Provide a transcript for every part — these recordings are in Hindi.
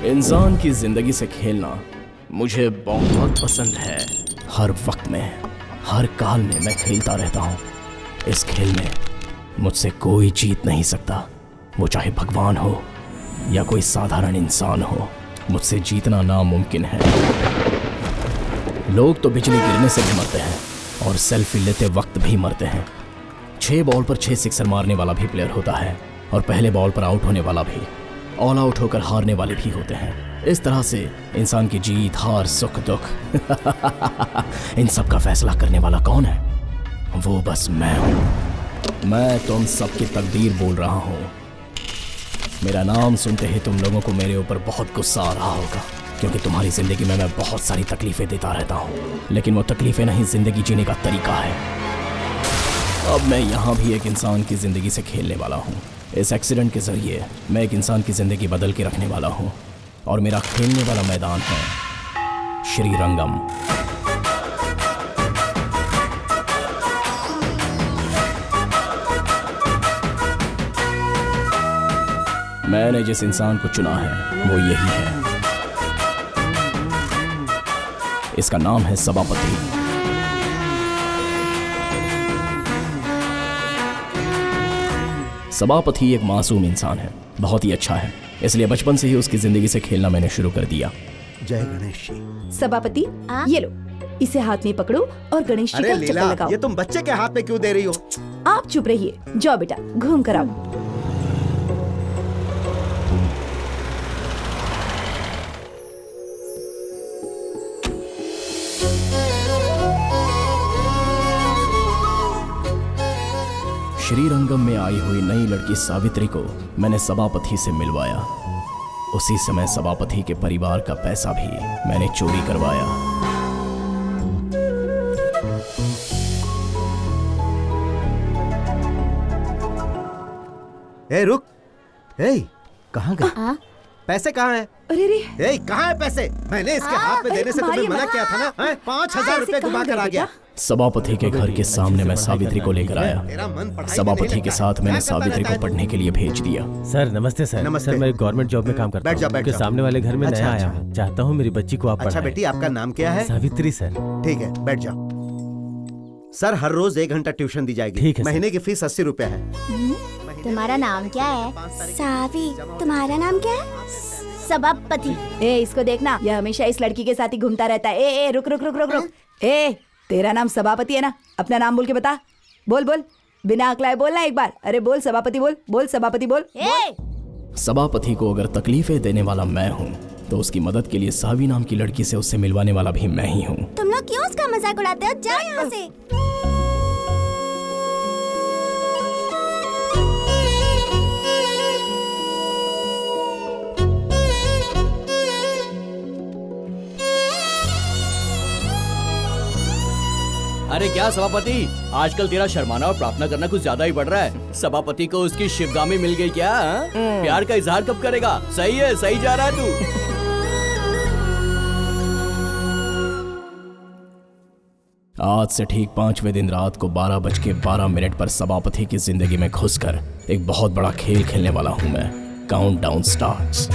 इंसान की जिंदगी से खेलना मुझे बहुत पसंद है। हर वक्त में, हर काल में मैं खेलता रहता हूँ। इस खेल में मुझसे कोई जीत नहीं सकता, वो चाहे भगवान हो या कोई साधारण इंसान हो। मुझसे जीतना नामुमकिन है। लोग तो बिजली गिरने से भी मरते हैं और सेल्फी लेते वक्त भी मरते हैं। 6 बॉल पर 6 सिक्सर मारने वाला भी प्लेयर होता है और पहले बॉल पर आउट होने वाला भी। ऑल आउट होकर हारने वाले भी होते हैं। इस तरह से इंसान की जीत, हार, सुख, दुख इन सब का फैसला करने वाला कौन है? वो बस मैं हूं। मैं तुम सबकी तकदीर बोल रहा हूं। मेरा नाम सुनते ही तुम लोगों को मेरे ऊपर बहुत गुस्सा आ रहा होगा, क्योंकि तुम्हारी जिंदगी में मैं बहुत सारी तकलीफें देता रहता हूं। लेकिन वो तकलीफें नहीं, जिंदगी जीने का तरीका है। अब मैं यहाँ भी एक इंसान की जिंदगी से खेलने वाला हूँ। इस एक्सीडेंट के जरिए मैं एक इंसान की जिंदगी बदल के रखने वाला हूँ और मेरा खेलने वाला मैदान है श्रीरंगम। मैंने जिस इंसान को चुना है वो यही है। इसका नाम है सभापति। सभापति एक मासूम इंसान है, बहुत ही अच्छा है, इसलिए बचपन से ही उसकी जिंदगी से खेलना मैंने शुरू कर दिया। जय गणेश जी। सभापति, ये लो, इसे हाथ में पकड़ो और गणेश जी का चक्कर लगाओ। ये तुम बच्चे के हाथ में क्यों दे रही हो? आप चुप रहिए, जाओ बेटा घूम कर आओ। श्रीरंगम में आई हुई नई लड़की सावित्री को मैंने सभापति से मिलवाया। उसी समय सभापति के परिवार का पैसा भी मैंने चोरी करवाया। ए रुक, ए कहाँ गए? पैसे कहाँ हैं? अरे रे, ए कहाँ है पैसे? मैंने इसके हाथ में देने से तुम्हें मना किया था ना? 5,000 रुपए घुमा कर आ गया। सभापति के घर के सामने मैं सावित्री को लेकर आया। सभापति के साथ मैंने सावित्री को पढ़ने के लिए भेज दिया। सर नमस्ते सर। नमस्ते। सर मैं गवर्नमेंट जॉब में काम करता हूँ। बैठ जाओ। सामने वाले घर में अच्छा, नया अच्छा। आया हूँ। चाहता हूँ मेरी बच्ची को आप अच्छा पढ़ाएं। बेटी, आपका नाम क्या है? सावित्री सर। ठीक है, बैठ जाओ। सर हर रोज 1 घंटा ट्यूशन दी जाएगी। ठीक है, सर। महीने की फीस 80 रुपए है। तुम्हारा नाम क्या है? सावी। तुम्हारा नाम क्या है? सभापति। ए इसको देखना, यह हमेशा इस लड़की के साथ ही घूमता रहता है। ए रुक रुक रुक रुक रुक। ए तेरा नाम सभापति है ना? अपना नाम बोल के बता। बोल बोल, बिना अकलाए बोलना एक बार। अरे बोल सभापति, बोल बोल सभापति बोल। सभापति को अगर तकलीफें देने वाला मैं हूँ तो उसकी मदद के लिए सावी नाम की लड़की से उससे मिलवाने वाला भी मैं ही हूँ। तुम लोग क्यों उसका मजाक उड़ाते हो? जाओ यहाँ से। अरे क्या सभापति, आजकल तेरा शर्माना और प्रार्थना करना कुछ ज्यादा ही बढ़ रहा है। सभापति को उसकी शिवगामी मिल गई क्या? प्यार का इजहार कब करेगा? सही है, सही जा रहा है तू। आज से ठीक 5वें दिन रात को 12:12 पर सभापति की जिंदगी में घुसकर एक बहुत बड़ा खेल खेलने वाला हूं मैं। Countdown starts.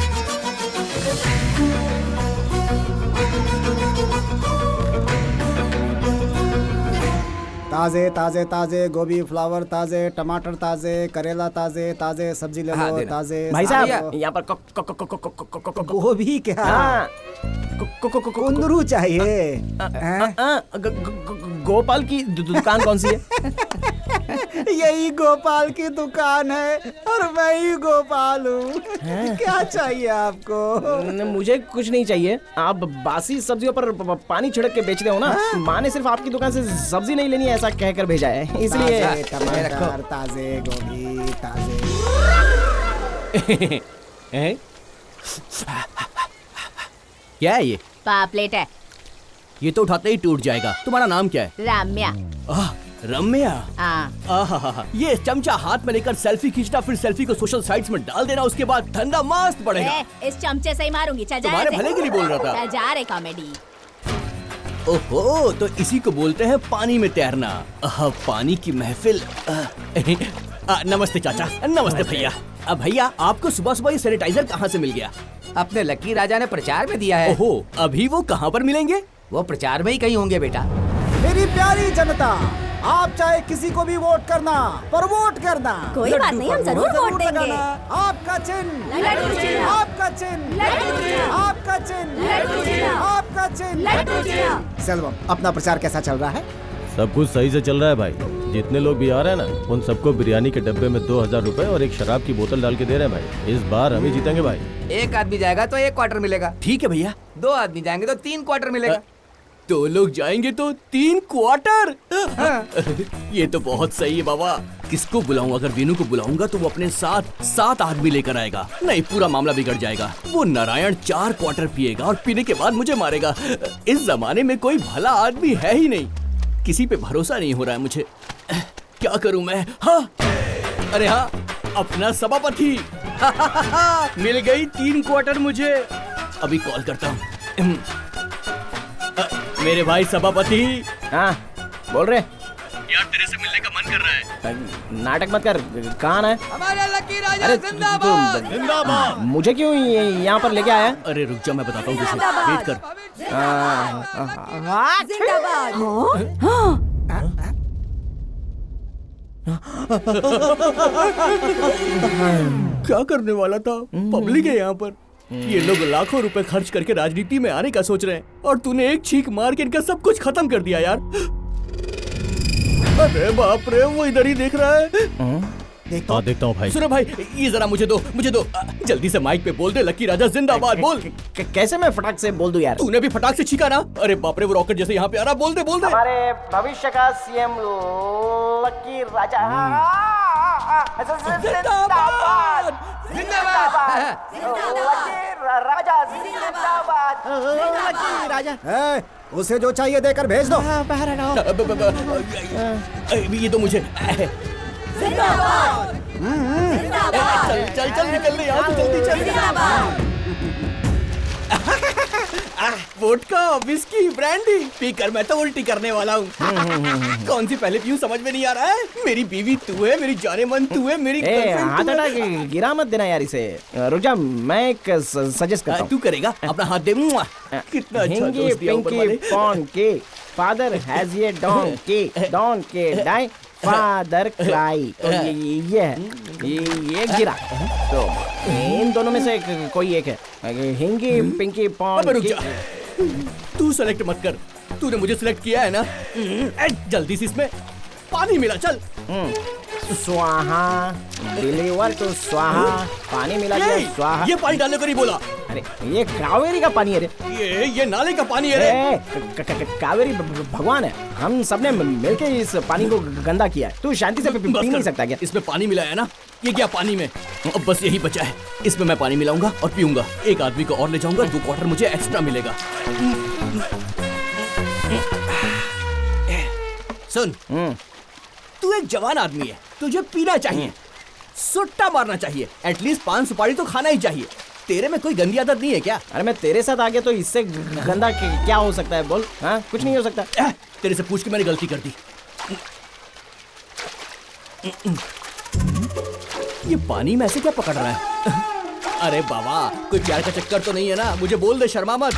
ताजे ताजे ताजे गोभी, फ्लावर ताजे, टमाटर ताजे, करेला ताजे, ताजे सब्जी ले लो, ताजे। भाई साहब यहाँ पर गोभी क्या? कुंदरू चाहिए? गोपाल की दुकान कौन सी है? यही गोपाल की दुकान है और मैं ही गोपाल हूँ। क्या चाहिए आपको? मुझे कुछ नहीं चाहिए। आप बासी सब्जियों पर पानी छिड़क के बेचते हो ना? माँ ने सिर्फ आपकी दुकान से सब्जी नहीं लेनी है ऐसा कहकर भेजा है, इसलिए। ताजे टमाटर, ताजे गोभी, ताजे। क्या है ये? पापलेट है। ये तो उठाते ही टूट जाएगा। तुम्हारा नाम क्या है? राम्या। रम्या। हाँ। ये चमचा हाथ में लेकर सेल्फी खींचना, फिर सेल्फी को सोशल साइट्स में डाल देना, उसके बाद धंधा मस्त बढ़ेगा। इस चमचे से ही मारूंगी। चल जा। तुम्हारे भले के लिए बोल रहा था। चल जा रे कॉमेडी। ओहो, तो इसी को बोलते हैं पानी में तैरना। पानी की महफिल। नमस्ते चाचा, नमस्ते भैया। अब भैया आपको सुबह सुबह ये सैनिटाइजर कहाँ से मिल गया? अपने लकी राजा ने प्रचार में दिया है। ओहो, अभी वो कहाँ पर मिलेंगे? वो प्रचार में ही कहीं होंगे बेटा। मेरी प्यारी जनता, आप चाहे किसी को भी वोट करना, पर वोट करना। कोई बात नहीं, हम जरूर वोट देंगे। लगाना। आपका चिन्ह, लड्डू चिन्ह। आपका चिन्ह, लड्डू चिन्ह। आपका चिन्ह, लड्डू चिन्ह। आपका चिन्ह। लड्डू चिन्ह। सेल्वम, अपना प्रचार कैसा चल रहा है? सब कुछ सही से चल रहा है भाई। जितने लोग भी आ रहे हैं ना, उन सबको बिरयानी के डब्बे में 2000 रुपए और एक शराब की बोतल डाल के दे रहे हैं भाई। इस बार हम ही जीतेंगे भाई। एक आदमी जाएगा तो 1 क्वार्टर मिलेगा। ठीक है भैया। 2 आदमी जाएंगे तो 3 क्वार्टर मिलेगा। 2 लोग जाएंगे तो 3 क्वार्टर। ये तो बहुत सही है बाबा। किसको बुलाऊं? अगर वीनू को बुलाऊंगा तो वो अपने साथ 7 आदमी लेकर आएगा। नहीं, पूरा मामला बिगड़ जाएगा। वो नारायण 4 क्वार्टर पिएगा और पीने के बाद मुझे मारेगा। इस जमाने में कोई भला आदमी है ही नहीं। किसी पे भरोसा नहीं हो रहा है मुझे। क्या करूं मैं? हाँ, अरे हाँ, अपना सभापति। मिल गई 3 क्वार्टर मुझे। अभी कॉल करता हूँ। मेरे भाई सभापति। हाँ, बोल रहे? यार तेरे से मिलने का मन कर रहा है। नाटक मत कर, कहाँ है? हमारा लकी राजा अरे जिंदाबाद। जिंदाबाद। मुझे क्यों यहाँ पर लेके आया? अरे रुक जा, मैं बताता हूँ तुझे। वेट कर। जिंदाबाद। क्या करने वाला था? पब्लिक है यहाँ पर। ये लोग लाखों रुपए खर्च करके राजनीति में आने का सोच रहे हैं और तूने एक छींक मार के इनका सब कुछ खत्म कर दिया यार। अरे बाप रे, वो इधर ही देख रहा है। देखता हूँ भाई। सुनो भाई, ये जरा मुझे दो। जल्दी से माइक पे बोल दे, लकी राजा जिंदाबाद। बोल। कैसे मैं फटाक से बोल दूं यार? तूने भी फटाक से छींका ना? अरे बाप रे, वो रॉकेट जैसे यहाँ पे आ रहा। बोल दे। हमारे भविष्य का सीएम लकी राजा जिंदाबाद। लकी राजा। उसे जो चाहिए देकर भेज दो। ये तो मुझे। चल निकल ले यहाँ से, जल्दी चल। वोडका, विस्की, ब्रांडी पीकर मैं तो उल्टी करने वाला हूँ। कौन सी पहले पीऊं समझ में नहीं आ रहा है। मेरी बीवी तू है, मेरी जाने मन तू है, मेरी हाथ हटा के गिरा मत देना यार इसे। रुक जा, मैं एक सजेस्ट करता हूँ। तू करेगा? अपना हाथ दे। कितना अच्छा दोस्त दिया ऊपर वाले। के फादर हैज ये डॉन के डाई फादर क्राई। ये गिरा। तो इन दोनों में से कोई एक है। हिंगी पिंकी पॉन। रुक जा, तू सेलेक्ट मत कर। तूने मुझे सिलेक्ट किया है ना। जल्दी से इसमें पानी मिला। चल। स्वाहा डिलीवर टू स्वाहा। पानी मिला दिया, स्वाहा। ये पानी डालने को नहीं बोला। अरे ये कावेरी का पानी है रे। ये नाले का पानी है रे। कावेरी भगवान है। हम सबने मिलके इस पानी को गंदा किया है। तू शांति से पी नहीं सकता क्या? इसमें पानी मिलाया ना? ये क्या पानी में? अब बस यही बचा है। इसमें मैं पानी मिलाऊंगा और पीऊंगा। एक आदमी को और ले जाऊंगा, 2 क्वार्टर मुझे एक्स्ट्रा मिलेगा। सुन, तू एक जवान आदमी है, तुझे पीना चाहिए, सुट्टा मारना चाहिए, एटलीस्ट 5 सुपारी तो खाना ही चाहिए। तेरे में कोई गंदी आदत नहीं है क्या? अरे मैं तेरे साथ आ गया तो इससे गंदा क्या हो सकता है? बोल। हाँ, कुछ नहीं हो सकता। तेरे से पूछ के मैंने गलती कर दी। ये पानी में ऐसे क्या पकड़ रहा है? अरे बाबा, कोई प्यार का चक्कर तो नहीं है ना? मुझे बोल दे, शर्मा मत।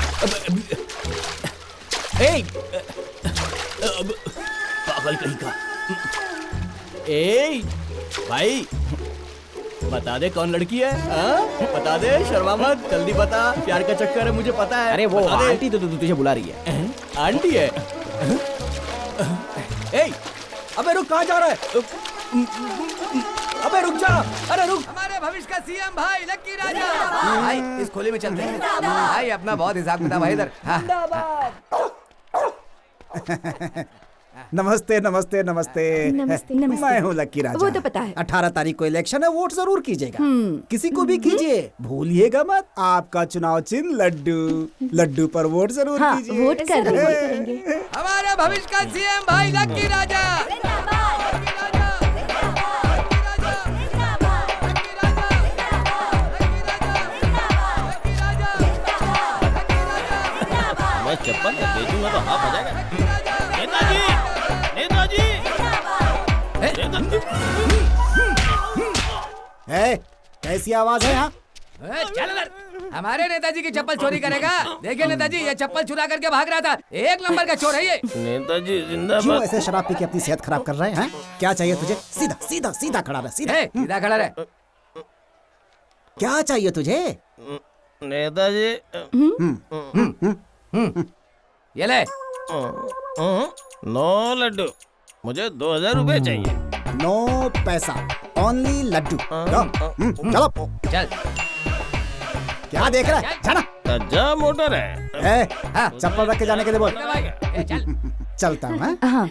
पागल कहीं का। भाई बता दे कौन लड़की है? बता दे, शर्मा मत, जल्दी बता। प्यार का चक्कर है, मुझे पता है। अरे वो आंटी तो तुझे बुला रही है। आंटी है? अबे रुक, कहाँ जा रहा है? अबे रुक जा। अरे रुक। हमारे भविष्य का सीएम भाई लकी राजा। भाई इस खोले में चलते हैं भाई। अपना बहुत हिसाब किताब भाई इधर। नमस्ते नमस्ते नमस्ते। नमस्ते, नमस्ते। मैं हूँ लकी राजा। वो तो पता है। 18 तारीख को इलेक्शन है, वोट जरूर कीजिएगा। किसी को भी कीजिए, भूलिएगा मत। आपका चुनाव चिन्ह लड्डू पर वोट जरूर कीजिए। वोट करेंगे। हमारे भविष्य का सीएम भाई लकी राजा। मैं चप्पल बेचूंगा तो हाफ आ जाएगा। नेताजी, नेताजी। कैसी आवाज है यहाँ? चल उधर। हमारे नेताजी की चप्पल चोरी करेगा? देखिए नेताजी, ये चप्पल चुरा करके भाग रहा था। एक नंबर का चोर है ये। नेताजी क्यों जिंदाबाद। ऐसे शराब पी के अपनी सेहत खराब कर रहे हैं? क्या चाहिए तुझे? सीधा सीधा सीधा खड़ा रह, सीधा। सीधा खड़ा रहे। क्या चाहिए तुझे? नेताजी ये ले। नो लड्डू, मुझे 2000 रुपए चाहिए। नो पैसा, ओनली लड्डू। चलो। चल। क्या देख रहा है? जाना। ताजा मोटर है। चप्पल रख के जाने के लिए बोल। चल। चलता हूँ। हाँ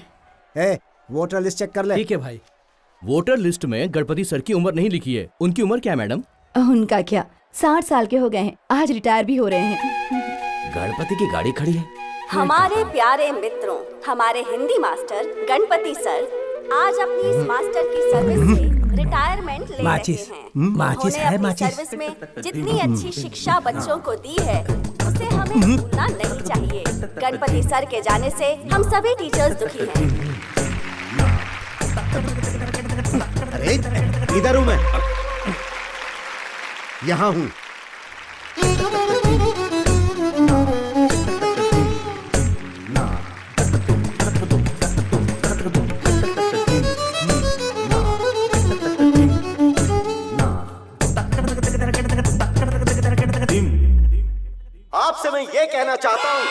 वोटर लिस्ट चेक कर ले। ठीक है भाई। वोटर लिस्ट में गणपति सर की उम्र नहीं लिखी है। उनकी उम्र क्या है मैडम? उनका क्या, 60 साल के हो गए हैं, आज रिटायर भी हो रहे हैं। गणपति की गाड़ी खड़ी है। हमारे प्यारे मित्रों, हमारे हिंदी मास्टर गणपति सर आज अपनी इस मास्टर की सर्विस से रिटायरमेंट ले रहे हैं। उन्होंने अपनी सर्विस में जितनी अच्छी शिक्षा बच्चों को दी है उसे हमें भूलना नहीं चाहिए। गणपति सर के जाने से हम सभी टीचर्स दुखी हैं। अरे इधर हूँ मैं, यहाँ हूँ। आपसे मैं ये कहना चाहता हूं,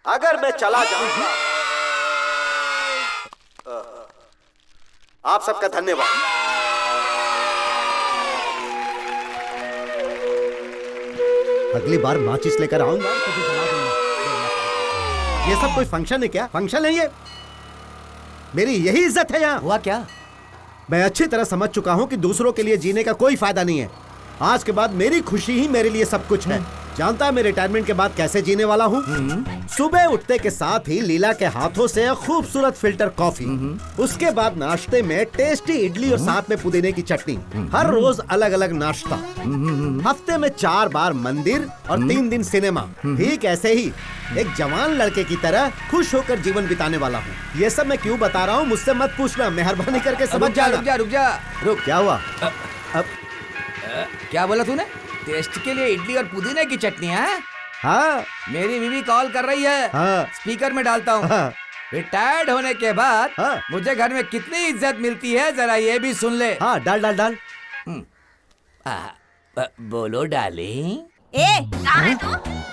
अगर मैं चला जाऊंगा, आप सबका धन्यवाद। अगली बार माचिस लेकर आऊंगा तो फिर जला दूंगा। ये सब कोई फंक्शन है क्या? फंक्शन है ये? मेरी यही इज्जत है यहाँ। हुआ क्या? मैं अच्छी तरह समझ चुका हूं कि दूसरों के लिए जीने का कोई फायदा नहीं है। आज के बाद मेरी खुशी ही मेरे लिए सब कुछ है। जानता है मैं रिटायरमेंट के बाद कैसे जीने वाला हूँ? सुबह उठते के साथ ही लीला के हाथों से खूबसूरत फिल्टर कॉफी, उसके बाद नाश्ते में टेस्टी इडली और साथ में पुदीने की चटनी। हर रोज अलग अलग नाश्ता, हफ्ते में 4 बार मंदिर और 3 दिन सिनेमा। ठीक ऐसे ही एक जवान लड़के की तरह खुश होकर जीवन बिताने वाला हूँ। ये सब मैं क्यों बता रहा हूँ मुझसे मत पूछना, मेहरबानी करके समझ जाना। रुक। क्या हुआ? अब क्या बोला तूने? टेस्ट के लिए इडली और पुदीने की चटनी है? हाँ, मेरी बीवी कॉल कर रही है। हाँ। स्पीकर में डालता हूँ। हाँ। रिटायर्ड होने के बाद हाँ। मुझे घर में कितनी इज्जत मिलती है जरा ये भी सुन ले। हाँ, डाल डाल डाल। बोलो डार्लिंग। कहाँ है तू?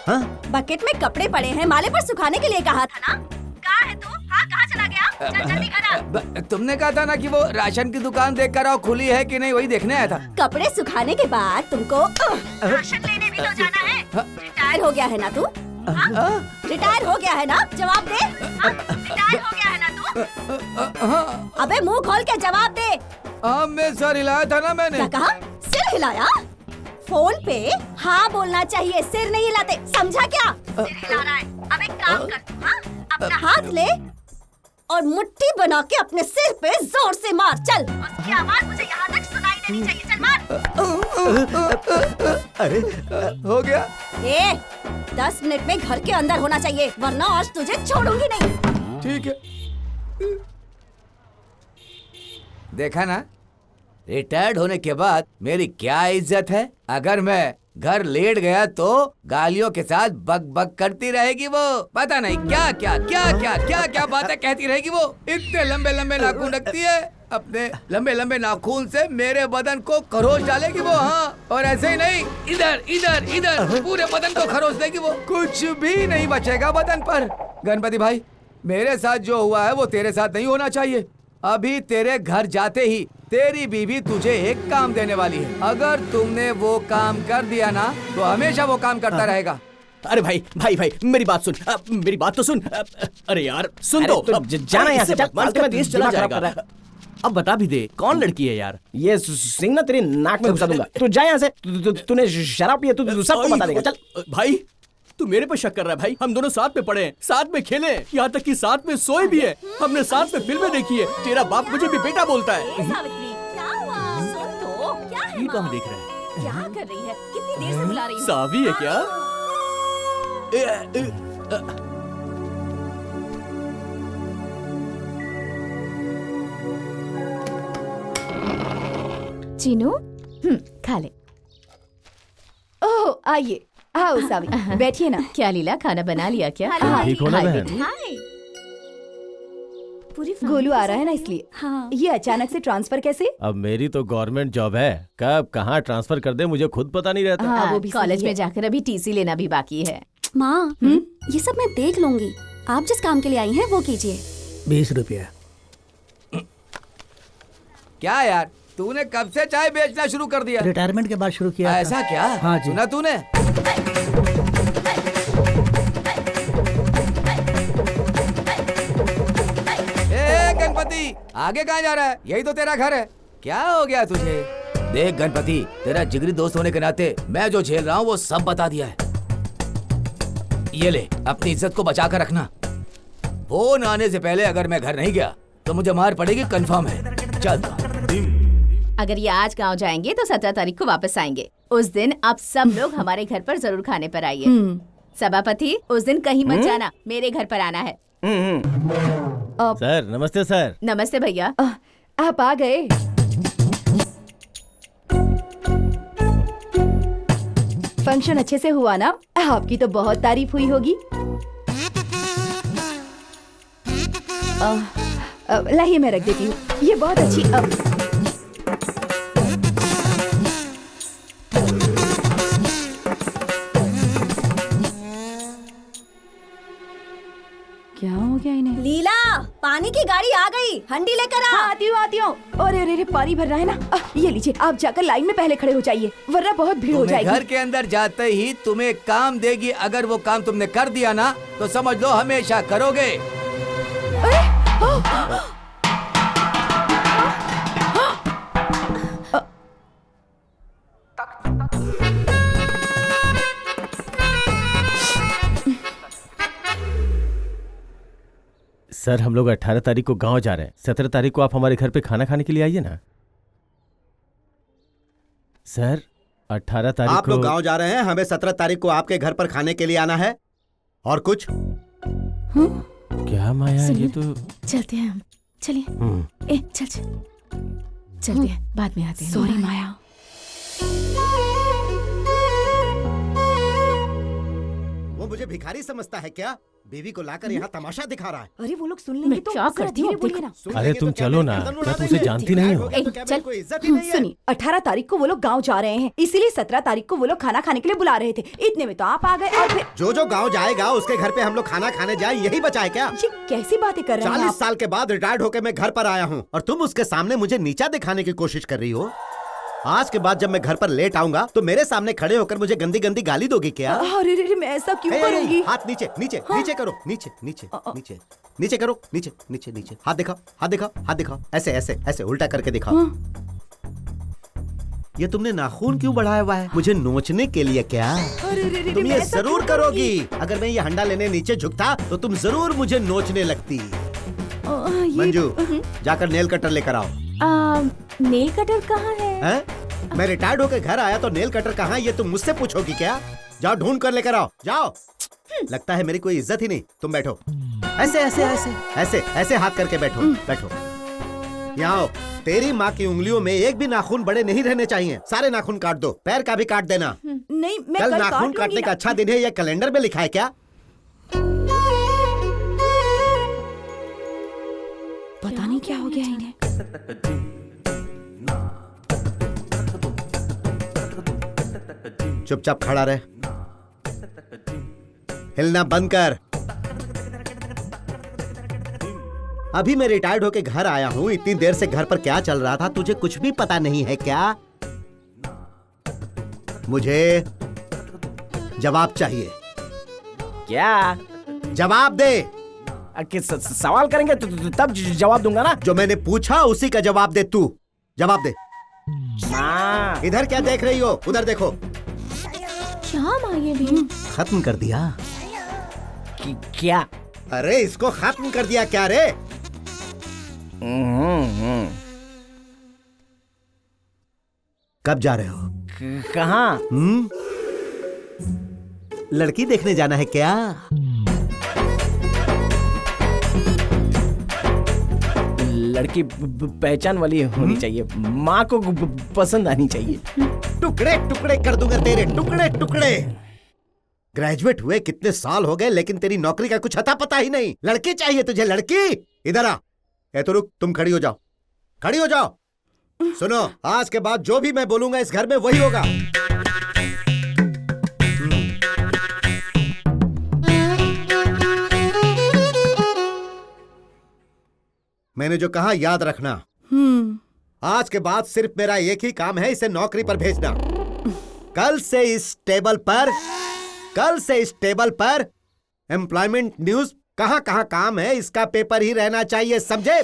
हाँ? बकेट में कपड़े पड़े हैं, माले पर सुखाने के लिए कहा था ना? कहाँ है तू? हाँ, कहाँ चला गया? चल जल्दी घर आ। तुमने कहा था ना कि वो राशन की दुकान देख कर आओ खुली है कि नहीं, वही देखने आया था। कपड़े सुखाने के बाद तुमको राशन लेने भी तो जाना है। रिटायर हो गया है ना तू? रिटायर हो गया है ना? जवाब दे। रिटायर हो गया है ना तू? अबे मुंह खोल के जवाब दे। हाँ, मैं सर हिलाया था ना मैंने। क्या कहा? सिर हिलाया? फोन पे हाँ बोलना चाहिए, सिर नहीं हिलाते, समझा क्या? सिर हिला रहा है। अब एक काम कर, हाँ? अपना हाथ ले और मुट्ठी बना के अपने सिर पे जोर से मार। चल, उसकी आवाज मुझे यहाँ तक सुनाई देनी चाहिए। चल मार। अरे हो गया? 10 मिनट में घर के अंदर होना चाहिए, वरना आज तुझे छोड़ूंगी नहीं। ठीक है। देखा ना, रिटायर्ड होने के बाद मेरी क्या इज्जत है। अगर मैं घर लेट गया तो गालियों के साथ बक बक करती रहेगी वो। पता नहीं क्या क्या क्या क्या क्या क्या बातें कहती रहेगी वो। इतने लंबे लंबे नाखून रखती है, अपने लंबे लंबे नाखून से मेरे बदन को खरोच डालेगी वो। हाँ, और ऐसे ही नहीं, इधर इधर इधर पूरे बदन को खरोच देगी वो। कुछ भी नहीं बचेगा बदन पर। गणपति भाई, मेरे साथ जो हुआ है वो तेरे साथ नहीं होना चाहिए। अभी तेरे घर जाते ही तेरी बीवी तुझे एक काम देने वाली है। अगर तुमने वो काम कर दिया ना तो हमेशा वो काम करता रहेगा। अरे भाई भाई भाई मेरी बात सुन, मेरी बात तो सुन। अरे यार सुन तो, जाना यहाँ से, चल, फालतू में देश चला दिमाग खराब कर जाएगा। अब बता भी दे कौन लड़की है यार? ये सिंह ना तेरी नाक में घुसा दूंगा। तू जा यहाँ से। तूने शराब पिया, तू सबको बता देगा। चल भाई, तू मेरे पे शक कर रहा है भाई? हम दोनों साथ में पढ़े हैं, साथ में खेले, यहाँ तक कि साथ में सोए भी है। हमने साथ में फिल्में देखी है। तेरा बाप मुझे भी बेटा बोलता है। सावित्री, क्या हुआ? सुन तो, क्या है? ये कहाँ देख रहा है? क्या कर रही है? कितनी देर से बुला रही है? सावी है क्या? चिनू खा ले। ओह आइए, आओ सावी बैठिए ना। क्या लीला, खाना बना लिया क्या? ठीक हो ना हाय बहन? बेटी। पूरी गोलू आ रहा है ना इसलिए। हाँ। ये अचानक से ट्रांसफर कैसे? अब मेरी तो गवर्नमेंट जॉब है, कब कहाँ ट्रांसफर कर दे मुझे खुद पता नहीं रहता। हाँ, वो भी कॉलेज सही में है। जाकर अभी टीसी लेना भी बाकी है। माँ, ये सब मैं देख लूंगी। आप जिस काम के लिए आई हैं वो कीजिए। 20 रुपया। क्या यार, तूने कब से चाय बेचना शुरू कर दिया? रिटायरमेंट के बाद शुरू किया था। ऐसा क्या? हाँ जी। सुना तूने? ए गणपति, आगे कहाँ जा रहा है? यही तो तेरा घर है। क्या हो गया तुझे? देख गणपति, तेरा जिगरी दोस्त होने के नाते मैं जो झेल रहा हूँ वो सब बता दिया है। ये ले, अपनी इज्जत को बचा कर रखना। फोन आने से पहले अगर मैं घर नहीं गया तो मुझे मार पड़ेगी, कंफर्म है। चल। अगर ये आज गांव जाएंगे तो 17 तारीख को वापस आएंगे। उस दिन आप सब लोग हमारे घर पर जरूर खाने पर आइए। सभापति, उस दिन कहीं मत जाना, मेरे घर पर आना है। सर नमस्ते सर। नमस्ते भैया। आप आ गए। फंक्शन अच्छे से हुआ ना? आपकी तो बहुत तारीफ हुई होगी। लाइए मैं रख देती हूँ। ये बहुत अच्छी क्या हो गया इन्हें? लीला, पानी की गाड़ी आ गई, हंडी लेकर आ। हाँ, आती हूँ। अरे अरे पानी भरना है ना। ये लीजिए, आप जाकर लाइन में पहले खड़े हो जाइए, वरना बहुत भीड़ हो तुम्हें जाएगी। घर के अंदर जाते ही तुम्हें काम देगी। अगर वो काम तुमने कर दिया ना तो समझ लो हमेशा करोगे। सर हम लोग 18 तारीख को गांव जा रहे हैं। 17 तारीख को आप हमारे घर पे खाना खाने के लिए आइए ना। सर 18 तारीख आप को लोग गांव जा रहे हैं, हमें 17 तारीख को आपके घर पर खाने के लिए आना है। और कुछ? क्या माया, ये तो चलते हैं हम। चलिए। चल चलते हैं, बाद में आते हैं। सॉरी माया। वो मुझे भिखारी समझता है क्या? बीवी को लाकर यहाँ तमाशा दिखा रहा है। अरे वो लोग सुन लेंगे तो क्या जरा करती हूँ, धीरे बोलिए ना। सुन अरे लेंगे तुम तो क्या चलो मेरी ना, गर्दन उड़ा मैं तुमसे देंगे? जानती नहीं हूँ। तो क्या चल। मेरी कोई इज्जत ही नहीं है? सुनिए, 18 तारीख को वो लोग गांव जा रहे हैं, इसीलिए 17 तारीख को वो लोग खाना खाने के लिए बुला रहे थे। इतने में तो आप आ गए और फिर जो गांव जाएगा उसके घर पे हम लोग खाना खाने जाए, यही बचा है क्या? ये कैसी बातें कर रहे हैं 40 आप? साल के बाद रिटायर्ड होकर मैं घर पर आया हूँ और तुम उसके सामने मुझे नीचा दिखाने की कोशिश कर रही हो। आज के बाद जब मैं घर पर लेट आऊंगा तो मेरे सामने खड़े होकर मुझे गंदी गंदी गाली दोगी क्या? अरे रे, मैं ऐसा क्यों ए, करूंगी? हाथ नीचे नीचे नीचे करो, नीचे नीचे नीचे नीचे करो, नीचे नीचे नीचे। हाथ दिखाओ, हाथ दिखाओ, हाथ दिखाओ। ऐसे ऐसे ऐसे उल्टा करके दिखाओ। ये तुमने नाखून क्यों बढ़ाया हुआ है? मुझे नोचने के लिए क्या? अरे रे रे, तुम मैं ये ऐसा जरूर क्यों करोगी। अगर मैं ये हंडा लेने नीचे झुकता तो तुम जरूर मुझे नोचने लगती। ये- मंजू, जाकर नेल कटर लेकर आओ। नेल कटर कहाँ है? हैं? मैं रिटायर्ड होकर घर आया तो नेल कटर कहाँ है ये तुम मुझसे पूछोगी क्या? जाओ ढूंढ कर लेकर आओ, जाओ। लगता है मेरी कोई इज्जत ही नहीं। तुम बैठो, ऐसे ऐसे ऐसे ऐसे ऐसे हाथ करके बैठो, बैठो। यहाँ आओ। तेरी माँ की उंगलियों में एक भी नाखून बड़े नहीं रहने चाहिए। सारे नाखून काट दो, पैर का भी काट देना। नहीं, मैं कल कल नाखून काट काटने लूंगी का ना। अच्छा दिन है, यह कैलेंडर में लिखा है क्या? पता नहीं क्या हो गया इन्हें। चुपचाप खड़ा रहे, हिलना बंद कर। अभी मैं रिटायर्ड होके घर आया हूँ। इतनी देर से घर पर क्या चल रहा था तुझे कुछ भी पता नहीं है क्या? मुझे जवाब चाहिए। क्या? जवाब दे। सवाल करेंगे तो तब जवाब दूंगा ना। जो मैंने पूछा उसी का जवाब दे। तू जवाब दे। इधर क्या देख रही हो? उधर देखो। क्या माँ ये भी? खत्म कर दिया क्या? अरे इसको खत्म कर दिया क्या रे? कब जा रहे हो? कहाँ? लड़की देखने जाना है क्या? लड़की पहचान वाली होनी चाहिए, माँ को पसंद आनी चाहिए। टुकड़े टुकड़े कर दूंगा तेरे, टुकड़े टुकड़े। ग्रेजुएट हुए कितने साल हो गए, लेकिन तेरी नौकरी का कुछ अता पता ही नहीं। लड़की चाहिए तुझे, लड़की। इधर आ। ए तो रुक, तुम खड़ी हो जाओ, खड़ी हो जाओ। सुनो, आज के बाद जो भी मैं बोलूंगा इस घर में वही होगा। मैंने जो कहा याद रखना। आज के बाद सिर्फ मेरा एक ही काम है, इसे नौकरी पर भेजना। कल से इस टेबल पर एम्प्लॉयमेंट न्यूज कहां कहां काम है इसका पेपर ही रहना चाहिए, समझे?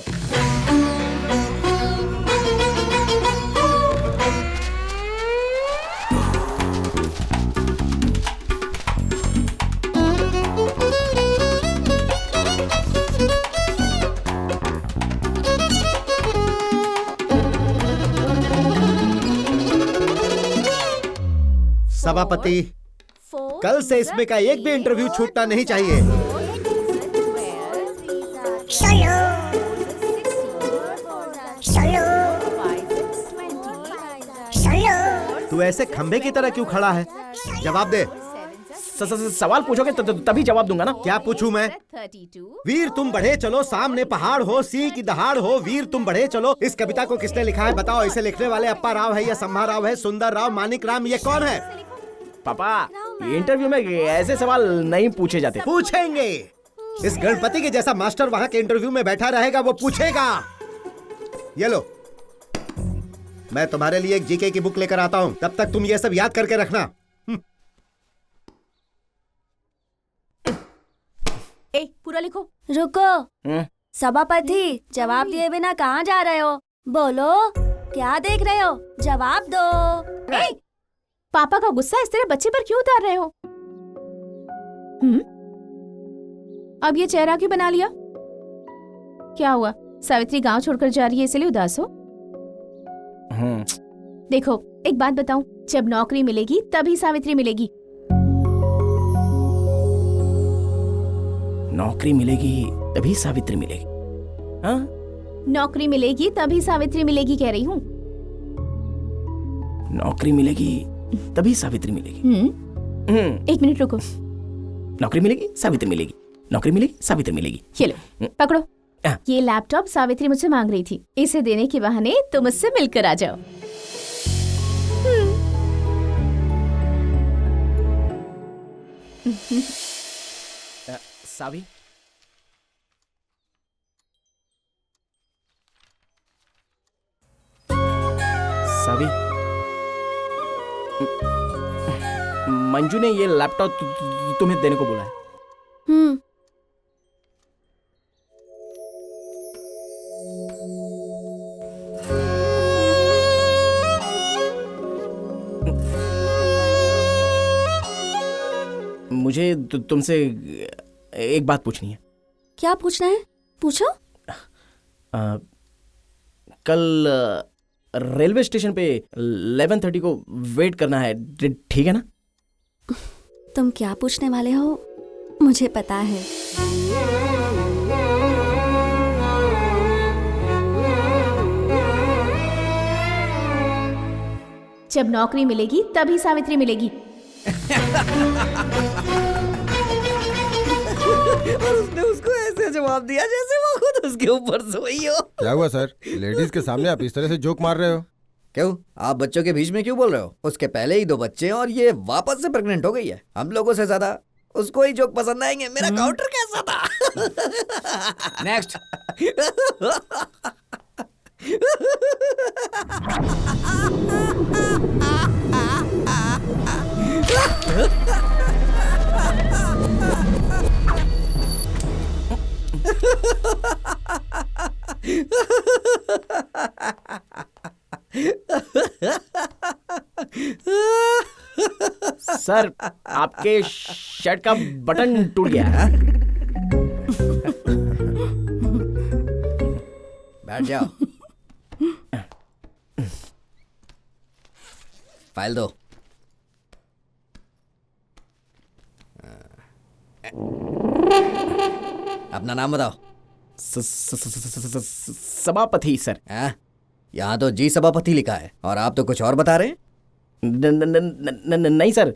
सभापति, कल से इसमें का एक भी इंटरव्यू छूटना नहीं चाहिए। तू ऐसे खंबे की तरह क्यों खड़ा है? जवाब दे। सवाल पूछोगे तो तभी जवाब दूंगा ना। क्या पूछूं मैं? वीर तुम बढ़े चलो, सामने पहाड़ हो, सिंह की दहाड़ हो, वीर तुम बढ़े चलो। इस कविता को किसने लिखा है बताओ? इसे लिखने वाले अप्पा राव है या संभा राव है, सुंदर राव, मानिक राम, ये कौन है? पापा, इंटरव्यू में ऐसे सवाल नहीं पूछे जाते। पूछेंगे। इस गणपति के जैसा मास्टर वहाँ के इंटरव्यू में बैठा रहेगा, वो पूछेगा। ये लो, मैं तुम्हारे लिए एक जीके की बुक लेकर आता हूँ, तब तक तुम ये सब याद करके रखना। पूरा लिखो। रुको। सभापति, जवाब दिए बिना कहाँ जा रहे हो? बोलो, क्या देख रहे हो? जवाब दो। पापा का गुस्सा इस तरह बच्चे पर क्यों उतार रहे हो? अब ये चेहरा क्यों बना लिया? क्या हुआ? सावित्री गांव छोड़कर जा रही है इसलिए उदास हो? देखो, एक बात बताऊं, जब नौकरी मिलेगी तभी सावित्री मिलेगी। नौकरी मिलेगी तभी सावित्री मिलेगी? हाँ? नौकरी मिलेगी तभी सावित्री मिलेगी कह रही हूँ। नौकरी मिलेगी तभी सावित्री मिलेगी। एक मिनट रुको। नौकरी मिलेगी सावित्री मिलेगी, नौकरी मिलेगी सावित्री मिलेगी। ये लो, पकड़ो। ये लैपटॉप सावित्री मुझसे मांग रही थी, इसे देने के बहाने तुम मुझसे मिलकर आ जाओ। सावी, सावी, मंजू ने ये लैपटॉप तुम्हें देने को बोला है। मुझे तुमसे एक बात पूछनी है। क्या पूछना है? पूछो। कल रेलवे स्टेशन पे 11:30 को वेट करना है, ठीक है ना? तुम क्या पूछने वाले हो मुझे पता है। जब नौकरी मिलेगी तभी सावित्री मिलेगी। और उसने उसको ऐसे जवाब दिया जैसे वो खुद उसके ऊपर सोई हो। क्या हुआ सर? लेडीज के सामने आप इस तरह से जोक मार रहे हो? क्यों? आप बच्चों के बीच में क्यों बोल रहे हो? उसके पहले ही 2 बच्चे और ये वापस से प्रेग्नेंट हो गई है। हम लोगों से ज्यादा उसको ही जोक पसंद आएंगे। मेरा काउंटर कैसा था? नेक्स्ट। सर, आपके शर्ट का बटन टूट गया है। बैठ जाओ। फाइल दो। अपना नाम बताओ। सभापति सर। यहाँ तो जी सभापति लिखा है और आप तो कुछ और बता रहे हैं। नहीं सर,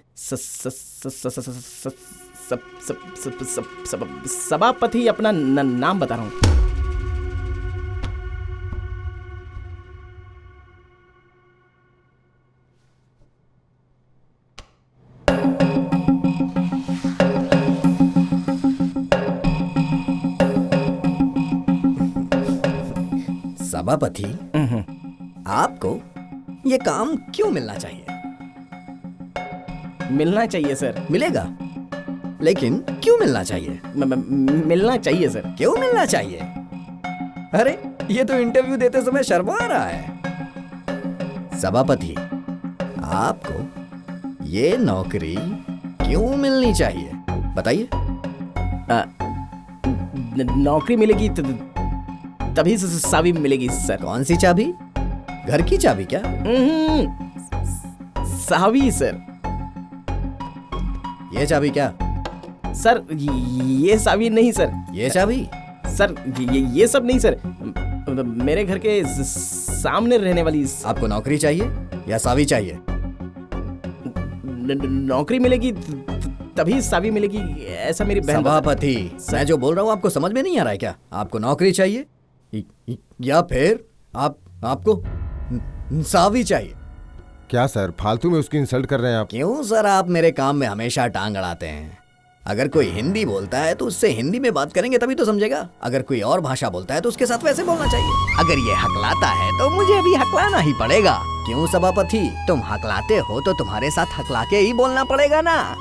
सभापति अपना नाम बता रहा हूँ। सभापति, आपको ये काम क्यों मिलना चाहिए? मिलना चाहिए सर। मिलेगा, लेकिन क्यों मिलना चाहिए? मिलना चाहिए सर। क्यों मिलना चाहिए? अरे ये तो इंटरव्यू देते समय शर्मा रहा है। सभापति, आपको ये नौकरी क्यों मिलनी चाहिए बताइए। नौकरी मिलेगी तभी चाबी मिलेगी सर। कौन सी चाबी? घर की चाबी क्या? चाबी सर। ये चाबी क्या? सर ये चाबी नहीं सर। ये चाबी? सर ये सब नहीं सर, मेरे घर के सामने रहने वाली। आपको नौकरी चाहिए या चाबी चाहिए? नौकरी मिलेगी तभी चाबी मिलेगी, ऐसा मेरी बहन। सभापति, मैं जो बोल रहा हूँ आपको समझ में नहीं आ रहा है क्या? आपको नौकरी चाहिए या फिर आपको चाबी चाहिए? क्या सर, फालतू में उसकी इंसल्ट कर रहे हैं आप? क्यों सर, आप मेरे काम में हमेशा टांग अड़ाते हैं। अगर कोई हिंदी बोलता है तो उससे हिंदी में बात करेंगे तभी तो समझेगा। अगर कोई और भाषा बोलता है तो उसके साथ वैसे बोलना चाहिए। अगर ये हकलाता है तो मुझे भी हकलाना ही पड़ेगा। क्यों सभापति, तुम हकलाते हो तो तुम्हारे साथ हकला के ही बोलना पड़ेगा ना।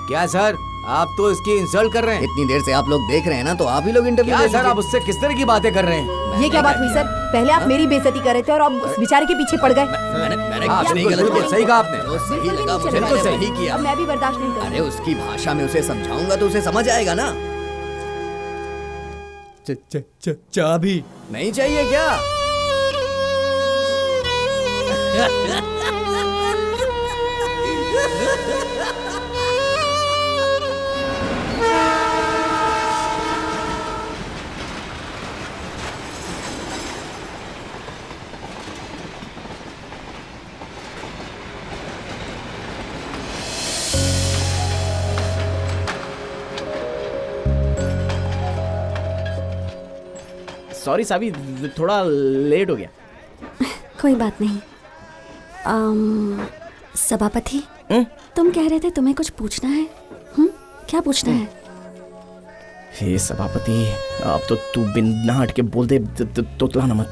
क्या सर, आप तो इसकी इंसल्ट कर रहे हैं। इतनी देर से आप लोग देख रहे हैं ना, तो आप ही लोग इंटरव्यू दे सर। आप उससे किस तरह की बातें कर रहे हैं? ये क्या बात हुई सर? पहले आप मेरी बेइज्जती कर रहे थे और अब उस बेचारे के पीछे पड़ गए। मैंने सही कहा आपने। तो सही लगा मुझे, तो सही किया। अब मैं भी बर्दाश्त नहीं करूंगा। अरे उसकी भाषा में उसे समझाऊंगा तो उसे समझ आएगा ना। चाबी नहीं चाहिए क्या? सॉरी साबी, थोड़ा लेट हो गया। कोई बात नहीं। सभापति, तुम कह रहे थे तुम्हें कुछ पूछना है। क्या पूछना है? हे सभापति, अब तो तू बिना हट के बोल दे, तोतलाना मत।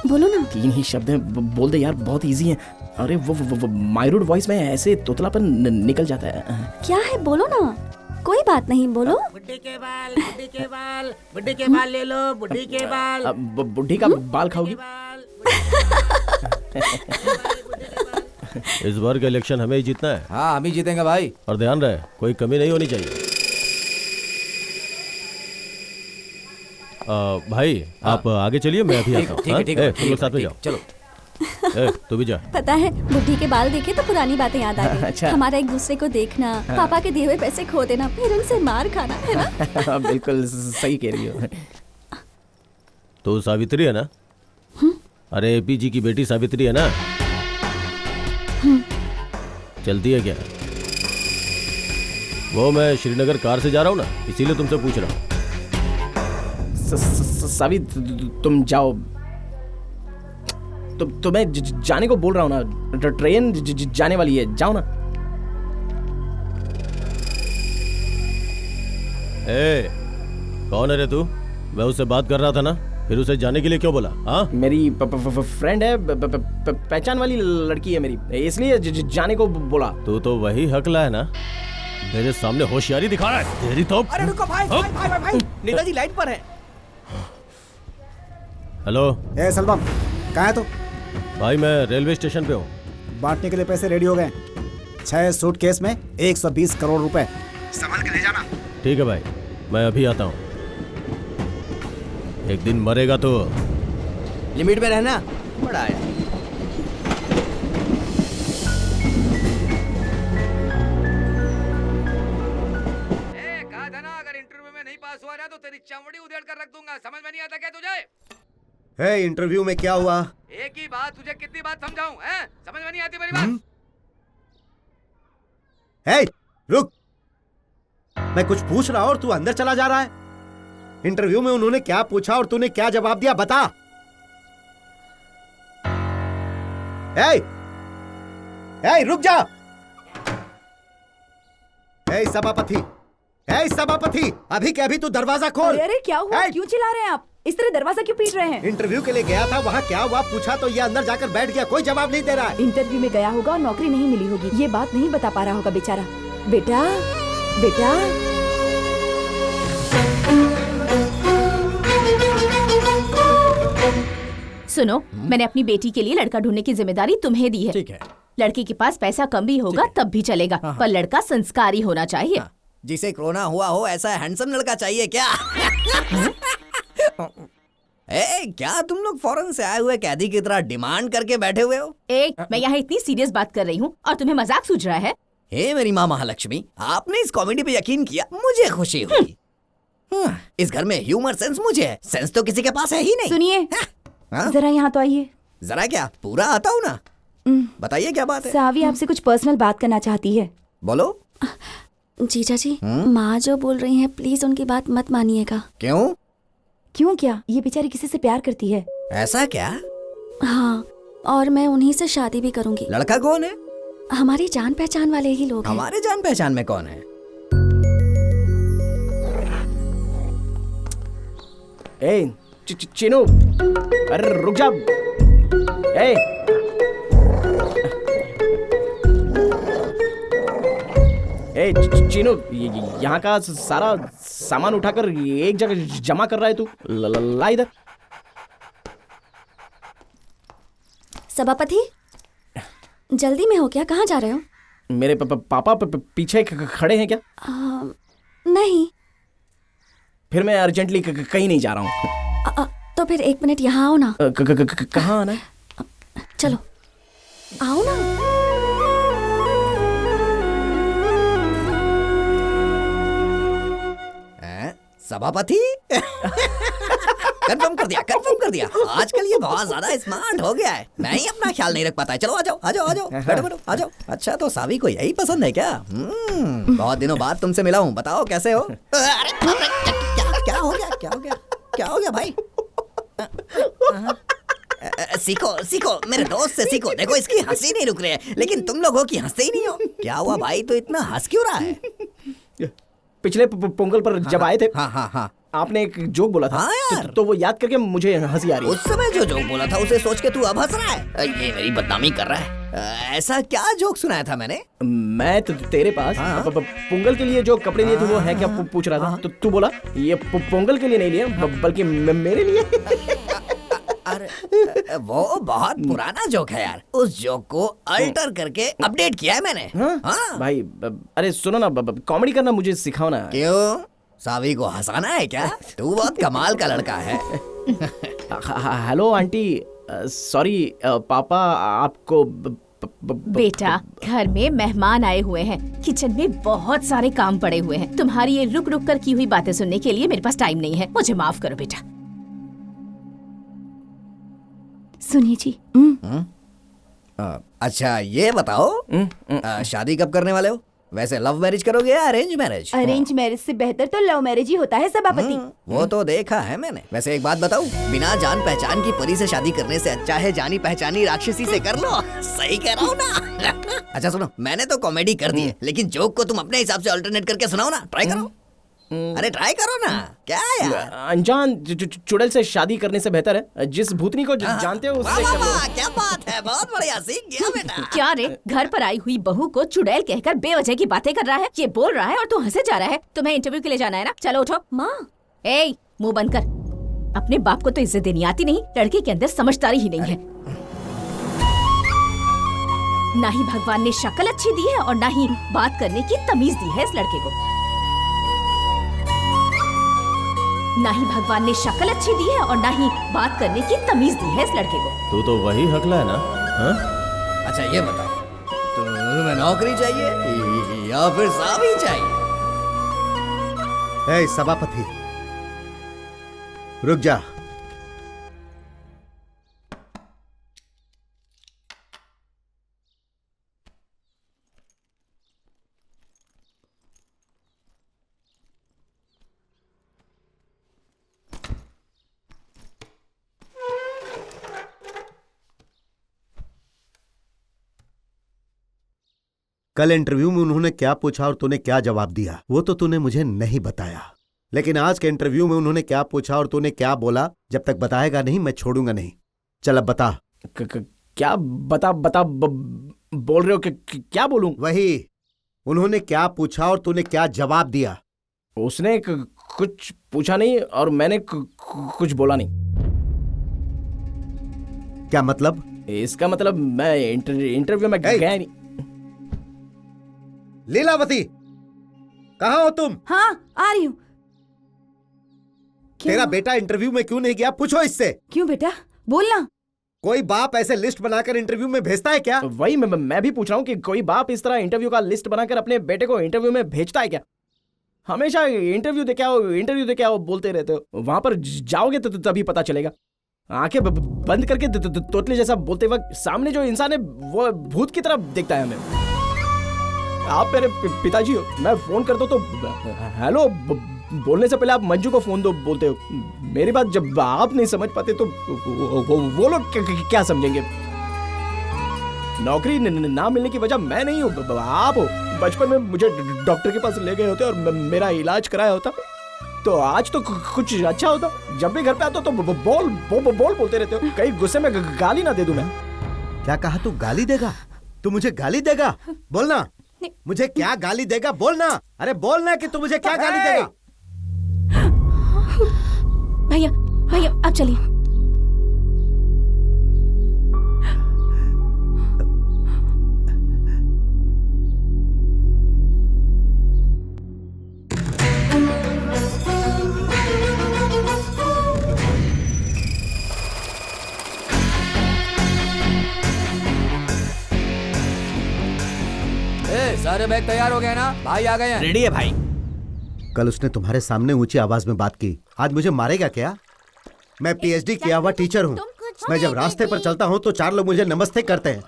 बोलो ना। 3 ही शब्द हैं, बोल दे यार, बहुत इजी है। अरे वो माइरूड वॉइस में ऐसे तोतलापन निकल जाता है। क्या है, बोलो ना। कोई बात नहीं, बोलो। बुड्ढी के बाल, बुड्ढी के बाल, बुड्ढी के बाल ले लो, बुड्ढी के बाल। बुड्ढी का बाल खाओगी? इस बार का इलेक्शन हमें ही जीतना है। हाँ, हम ही जीतेंगे भाई। और ध्यान रहे, कोई कमी नहीं होनी चाहिए। भाई आप आगे चलिए, मैं अभी आता हूँ। ठीक है, तुम लोग साथ में जाओ। चलो। तू भी जा। पता है, बुड्ढी के बाल देखे तो पुरानी बातें याद आ गई। अच्छा। हमारा एक दूसरे को देखना, पापा के दिए हुए पैसे खो देना, फिर उनसे मार खाना, है ना? बिल्कुल सही कह रही हो। तो सावित्री है ना? अरे एपी जी की बेटी सावित्री है ना? चलती है क्या? वो मैं श्रीनगर कार से जा रहा हूँ ना, इसीलिए तुमसे पूछ रहा हूँ। सावी, तुम जाओ। तो मैं जाने को बोल रहा हूँ ना, ट्रेन जाने वाली है, जाओ ना। कौन है रे तू? मैं उससे बात कर रहा था ना, फिर उसे जाने के लिए क्यों बोला? हाँ, मेरी फ्रेंड है, पहचान वाली लड़की है मेरी, इसलिए जाने को बोला। तू तो वही हकला है ना, मेरे सामने होशियारी दिखा रहा है। तेरी तो। अरे रुको भाई, भाई, नेताजी लाइट पर है। हेलो। सलमान, कहाँ है तू? भाई मैं रेलवे स्टेशन पे हूँ। बांटने के लिए पैसे रेडी हो गए। 6 सूटकेस में 120 करोड़ रुपए। संभाल के ले जाना। ठीक है भाई, मैं अभी आता हूँ। एक दिन मरेगा तो। लिमिट में रहना। बड़ा आया। कहा था ना, अगर इंटरव्यू में नहीं पास हुआ हुआ ना तो तेरी चमड़ी उधेड़ कर रख दूंगा। समझ में नहीं आता क्या तुझे? है इंटरव्यू में क्या हुआ? एक ही बात तुझे कितनी बात समझाऊं? हैं? समझ में नहीं आती मेरी बात? है रुक, मैं कुछ पूछ रहा हूं और तू अंदर चला जा रहा है। इंटरव्यू में उन्होंने क्या पूछा और तूने क्या जवाब दिया, बता। रुक जा। सभापति, अभी के अभी तू दरवाजा खोल। अरे क्या हुआ? क्यों चिल्ला रहे हैं आप? इस तरह दरवाजा क्यों पीट रहे हैं? इंटरव्यू के लिए गया था, वहाँ क्या हुआ पूछा तो ये अंदर जाकर बैठ गया, कोई जवाब नहीं दे रहा है। इंटरव्यू में गया होगा और नौकरी नहीं मिली होगी, ये बात नहीं बता पा रहा होगा बेचारा। बेटा बेटा सुनो, मैंने अपनी बेटी के लिए लड़का ढूंढने की जिम्मेदारी तुम्हें दी है। ठीक है। लड़की के पास पैसा कम भी होगा तब भी चलेगा, पर लड़का संस्कारी होना चाहिए। जिसे कोरोना हुआ हो ऐसा हैंडसम लड़का चाहिए क्या? क्या तुम लोग फॉरेन से आए हुए कैदी की तरह डिमांड करके बैठे हुए हो? मैं यहाँ इतनी सीरियस बात कर रही हूँ और तुम्हें मजाक सूझ रहा है? हे मेरी माँ महालक्ष्मी, आपने इस कॉमेडी पे यकीन किया, मुझे खुशी हुई। इस घर में ह्यूमर सेंस मुझे है, सेंस तो किसी के पास है ही नहीं। सुनिए, जरा यहाँ तो आइए। जरा क्या, पूरा आता हूँ ना। बताइए क्या बात है? सावी आपसे कुछ पर्सनल बात करना चाहती है। बोलो। जीजा जी, माँ जो बोल रही हैं प्लीज उनकी बात मत मानिएगा। क्यों? क्यों क्या? ये बेचारी किसी से प्यार करती है। ऐसा क्या? हाँ, और मैं उन्हीं से शादी भी करूंगी। लड़का कौन है? हमारी जान पहचान वाले ही लोग हैं। हमारे जान पहचान में कौन है? चिनू, अरे रुक जा। चिनू, यहाँ का सारा सामान उठाकर एक जगह जमा कर रहा है तू। ला इधर। सभापति, जल्दी में हो क्या? कहाँ जा रहे हो? मेरे पापा पीछे खड़े हैं क्या? नहीं। फिर मैं अर्जेंटली कहीं नहीं जा रहा हूँ। तो फिर 1 मिनट यहाँ आओ ना। कहाँ आना? चलो आओ ना। सभापति कंफर्म कर दिया। आजकल ये बहुत ज्यादा स्मार्ट हो गया है, मैं ही अपना ख्याल नहीं रख पाता है। चलो आ जाओ बैठो आ जाओ। अच्छा तो सावी को यही पसंद है क्या? बहुत दिनों बाद तुमसे मिला हूँ, बताओ कैसे हो? क्या हो गया भाई? सीखो मेरे दोस्त से सीखो। देखो इसकी हंसी नहीं रुक रही है, लेकिन तुम लोग हो कि हंसते ही नहीं हो। क्या हुआ भाई, तो इतना हंस क्यों रहा है? पिछले पोंगल पर जब आए थे, हाँ, आपने एक जोक बोला था। हाँ यार। तो वो याद करके मुझे हंसी आ रही है। उस समय जो जोक बोला था उसे सोच के तू अब हंस रहा है। ये मेरी बदनामी कर रहा है। ऐसा क्या जोक सुनाया था मैंने? मैं तो तेरे पास पोंगल के लिए जो कपड़े लिए थे वो है क्या पूछ रहा था। तो तू बोला ये पोंगल के लिए नहीं लिया बल्कि मेरे लिए। अरे वो बहुत पुराना जोक है यार, उस जोक को अल्टर करके अपडेट किया है मैंने। हाँ भाई, अरे सुनो ना, कॉमेडी करना मुझे सिखाओ ना। क्यों, सावी को हंसाना है क्या? तू बहुत कमाल का लड़का है। हेलो आंटी, सॉरी पापा आपको बेटा, घर में मेहमान आए हुए हैं, किचन में बहुत सारे काम पड़े हुए हैं। तुम्हारी ये रुक रुक कर की हुई बातें सुनने के लिए मेरे पास टाइम नहीं है, मुझे माफ करो बेटा। सुनिए जी। अच्छा ये बताओ, शादी कब करने वाले हो? वैसे लव मैरिज करोगे या अरेंज मैरिज? अरेंज मैरिज से बेहतर तो लव मैरिज ही होता है सभापति। वो तो देखा है मैंने। वैसे एक बात बताऊं, बिना जान पहचान की परी से शादी करने से अच्छा है जानी पहचानी राक्षसी से कर लो। सही कह रहा हूँ ना? अच्छा सुनो, मैंने तो कॉमेडी कर दी है, लेकिन जोक को तुम अपने हिसाब से अल्टरनेट करके सुनाओ ना। ट्राई करो। अरे ट्राई करो ना। क्या यार, अनजान चुड़ैल से शादी करने से बेहतर है जिस भूतनी को जानते हो उससे कर लो। क्या बात है, बहुत बढ़िया, सीख गया बेटा। क्या रे, घर पर आई हुई बहू को चुड़ैल कहकर बेवजह की बातें कर रहा है? ये बोल रहा है और तू हंसे जा रहा है। तुम्हें इंटरव्यू के लिए जाना है ना? चलो उठो। माँ, मुंह बंद कर। अपने बाप को तो इज्जत देनी आती नहीं, लड़के के अंदर समझदारी ही नहीं है। ना ही भगवान ने शक्ल अच्छी दी है और ना ही बात करने की तमीज दी है इस लड़के को। ना ही भगवान ने शक्ल अच्छी दी है और ना ही बात करने की तमीज दी है इस लड़के को। तू तो वही हकला है ना? अच्छा ये बताओ, तुम्हें नौकरी चाहिए या फिर सावी चाहिए? सभापति, रुक जा। कल इंटरव्यू में उन्होंने क्या पूछा और तूने क्या जवाब दिया वो तो तूने मुझे नहीं बताया, लेकिन आज के इंटरव्यू में उन्होंने क्या पूछा और तूने क्या बोला, जब तक बताएगा नहीं मैं छोड़ूंगा नहीं। चल अब बता। क्या बता बोल रहे हो कि क्या बोलूं? वही, उन्होंने क्या पूछा और तूने क्या जवाब दिया? उसने कुछ पूछा नहीं और मैंने कुछ बोला नहीं। क्या मतलब? इसका मतलब मैं इंटरव्यू में गया नहीं। लीलावती, कहाँ हो तुम? हाँ, आ रही हूँ। तेरा बेटा इंटरव्यू में क्यों नहीं गया? पूछो इससे। क्यों बेटा, बोलना। कोई बाप ऐसे लिस्ट बनाकर इंटरव्यू में भेजता है क्या? वही मैं भी पूछ रहा हूँ कि कोई बाप इस तरह इंटरव्यू का लिस्ट बनाकर अपने बेटे को इंटरव्यू में भेजता है क्या? हमेशा इंटरव्यू दे के आओ बोलते रहते हो। वहां पर जाओगे तो तभी पता चलेगा। आंखें बंद करके तोतले जैसा बोलते वक्त सामने जो इंसान है वो भूत की तरह दिखता है हमें। आप मेरे पिताजी हो, मैं फोन करता हूँ तो हेलो बोलने से पहले आप मंजू को फोन दो बोलते हो। मेरी बात जब आप नहीं समझ पाते तो वो लोग क्या समझेंगे? नौकरी ना मिलने की वजह मैं नहीं हूँ, आप हो। बचपन में मुझे डॉक्टर के पास ले गए होते और मेरा इलाज कराया होता तो आज तो कुछ अच्छा होता। जब भी घर पे आता तो बोल बोलते रहते हो। कहीं गुस्से में गाली ना दे दूं मैं। क्या कहा? तू गाली देगा? तू मुझे गाली देगा? बोलना। मुझे क्या गाली देगा? बोलना। अरे बोलना कि तू मुझे क्या गाली देगा? भैया अब चलिए। सारे बैग तैयार हो गए ना? भाई आ गए हैं। रेडी है भाई। कल उसने तुम्हारे सामने ऊंची आवाज में बात की, आज मुझे मारेगा क्या? मैं पीएचडी किया हुआ टीचर हूँ। मैं जब रास्ते पर चलता हूँ तो 4 लोग मुझे नमस्ते करते हैं।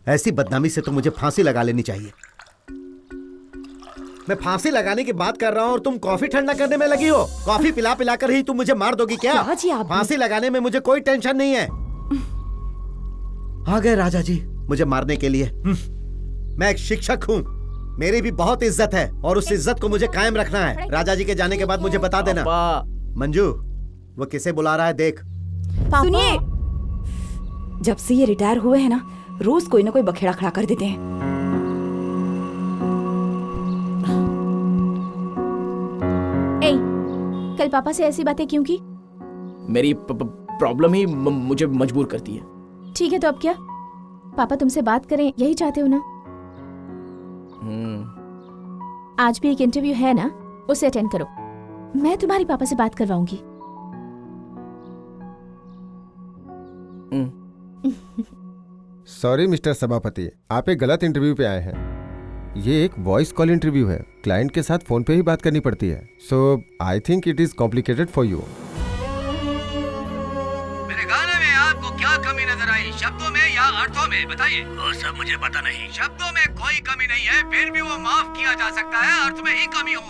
ऐसी बदनामी से तो मुझे फांसी लगा लेनी चाहिए। मैं फांसी लगाने की बात कर रहा हूँ और तुम कॉफी ठंडा करने में लगी हो। कॉफी पिला पिला कर ही तुम मुझे मार दोगी क्या? फांसी लगाने में मुझे कोई टेंशन नहीं है। आ गए राजा जी मुझे मारने के लिए। मैं एक शिक्षक हूँ, मेरी भी बहुत इज्जत है और उस इज्जत को मुझे कायम रखना है। राजा जी के जाने के बाद मुझे बता देना। मंजू, वो किसे बुला रहा है देख। सुनिए, जब से ये रिटायर हुए हैं ना, रोज कोई ना कोई बखेड़ा खड़ा कर देते हैं। कल पापा से ऐसी बातें क्यों की? मेरी प्रॉब्लम ही मुझे मजबूर करती है। ठीक है तो अब क्या? पापा तुमसे बात करें यही चाहते हो ना? आज भी एक इंटरव्यू है ना, उसे अटेंड करो। मैं तुम्हारे पापा से बात करवाऊंगी। सॉरी मिस्टर सभापति, आप एक गलत इंटरव्यू पे आए हैं। ये एक वॉइस कॉल इंटरव्यू है, क्लाइंट के साथ फोन पे ही बात करनी पड़ती है। So I think it is complicated for you. मेरे गाने में आपको क्या कमी नजर आई? शब्दों में या अर्थों में? बताइए। वो सब मुझे पता नहीं। शब्दों में कोई कमी नहीं है, फिर भी वो माफ किया जा सकता है अर्थ में ही कमी हो।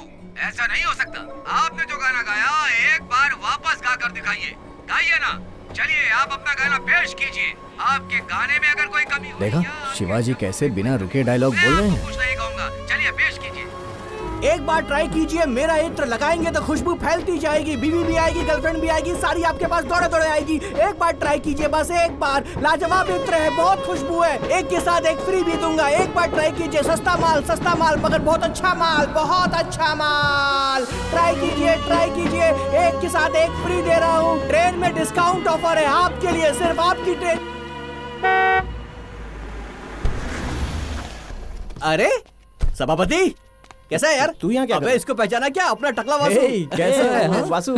ऐसा नहीं हो सकता। आपने जो गाना गाया एक बार वापस गाकर दिखाइए। गाइए ना। चलिए आप अपना गाना पेश कीजिए। आपके गाने में अगर कोई कमी हो। देखा शिवाजी कैसे बिना रुके डायलॉग बोल रहे हैं। कुछ नहीं कहूँगा, चलिए पेश कीजिए। एक बार ट्राई कीजिए, मेरा इत्र लगाएंगे तो खुशबू फैलती जाएगी। बीवी भी आएगी, गर्लफ्रेंड भी आएगी, सारी आपके पास दौड़े दौड़े आएगी। एक बार ट्राई कीजिए, बस एक बार। लाजवाब इत्र है, बहुत खुशबू है। एक के साथ एक फ्री भी दूंगा। एक बार ट्राई कीजिए। सस्ता माल मगर बहुत अच्छा माल, बहुत अच्छा माल। ट्राई कीजिए। एक के साथ एक फ्री दे रहा हूँ। ट्रेन में डिस्काउंट ऑफर है आपके लिए, सिर्फ आपकी ट्रेन। अरे सभापति कैसा है यार? तू यहाँ क्या? अबे इसको पहचाना क्या? अपना टकला वासु। कैसा है वासु?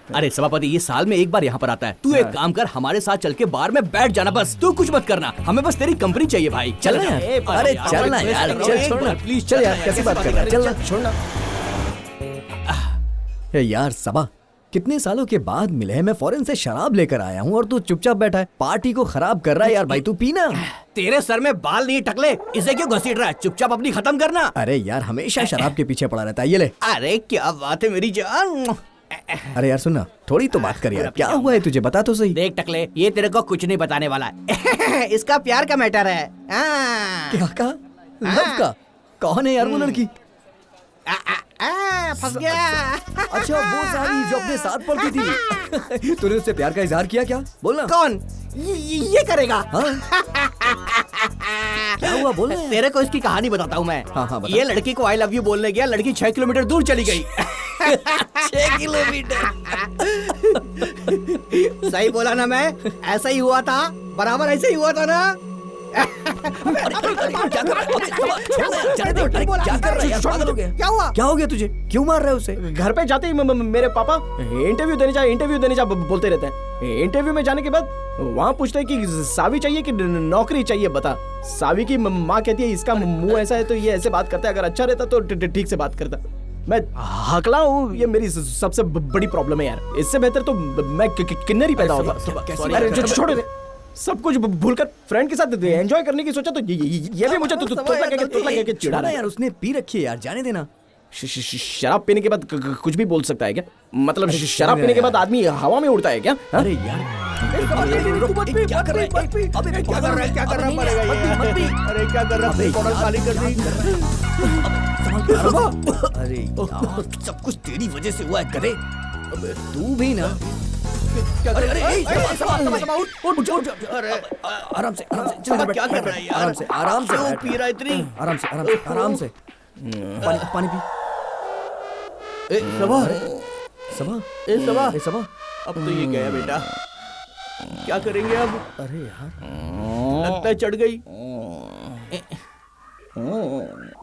अरे सभापति ये साल में एक बार यहाँ पर आता है। तू एक काम कर, हमारे साथ चल के बार में बैठ जाना। बस तू कुछ मत करना, हमें बस तेरी कंपनी चाहिए भाई। चल ना यार। अरे चल ना यार, चल छोड़ना प्लीज। चल यार, कैसी बात कर रहा है? चल ना, छोड़ना। यार सबा, कितने सालों के बाद मिले हैं, मैं फॉरेन से शराब लेकर आया हूँ और तू चुपचाप बैठा है, पार्टी को खराब कर रहा है। यार भाई तू पीना। तेरे सर में बाल नहीं टकले, इसे क्यों घसीट रहा है? चुपचाप अपनी खत्म करना। अरे यार हमेशा शराब के पीछे पड़ा रहता है। ये ले। अरे क्या बात है मेरी जान। अरे यार सुनना, थोड़ी तो बात कर यार, क्या हुआ है तुझे, बता तो सही। देख टकले, ये तेरे को कुछ नहीं बताने वाला है। इसका प्यार का मैटर है। क्या कहा? लव का? कौन है यार वो लड़की? फंस गया। अच्छा वो सारी जो अपने साथ पढ़ती थी। तूने उससे प्यार का इजहार किया क्या? बोलना। कौन? ये करेगा। हाँ? क्या हुआ बोल? तेरे को इसकी कहानी बताता हूँ मैं। हाँ बता। ये लड़की को आई लव यू बोलने गया, लड़की 6 किलोमीटर दूर चली गई। 6 किलोमीटर। सही बोला ना मैं? ऐसा ही हुआ था, बराबर ऐसे ही हुआ था ना। क्या हुआ? क्या हो गया तुझे? क्यों मार रहा है उसे? घर पे जाते ही मेरे पापा इंटरव्यू देने जा बोलते रहते हैं। इंटरव्यू में जाने के बाद वहाँ पूछते हैं कि सावी चाहिए कि नौकरी चाहिए, बता। सावी की माँ कहती है इसका मुंह ऐसा है तो ये ऐसे बात करता है, अगर अच्छा रहता तो ठीक से बात करता। मैं हकला हूँ, ये मेरी सबसे बड़ी प्रॉब्लम है यार। इससे बेहतर तो मैं किन्नर ही पैदा होता। छोड़ दे, सब कुछ भूलकर फ्रेंड के साथ एंजॉय करने की सोचा तो ये भी मुझे तो चिढ़ा रहा है यार। उसने पी रखी है यार, जाने देना। शराब पीने के बाद कुछ भी बोल सकता है क्या? मतलब शराब पीने के बाद आदमी हवा में उड़ता है क्या? अरे यार क्या कर रहा है? अबे क्या कर रहा है? क्या कर रहा है? अरे क्या कर रहा है? बॉटल खाली कर दी। अरे यार सब कुछ तेरी वजह से हुआ है गधे। अबे तू भी ना। अरे आराम से क्या कर रहा है यार? आराम से क्यों पी रहा है इतनी? आराम से पानी पी। सबा अब तो ये गया बेटा, क्या करेंगे अब? अरे यार लगता है चढ़ गई।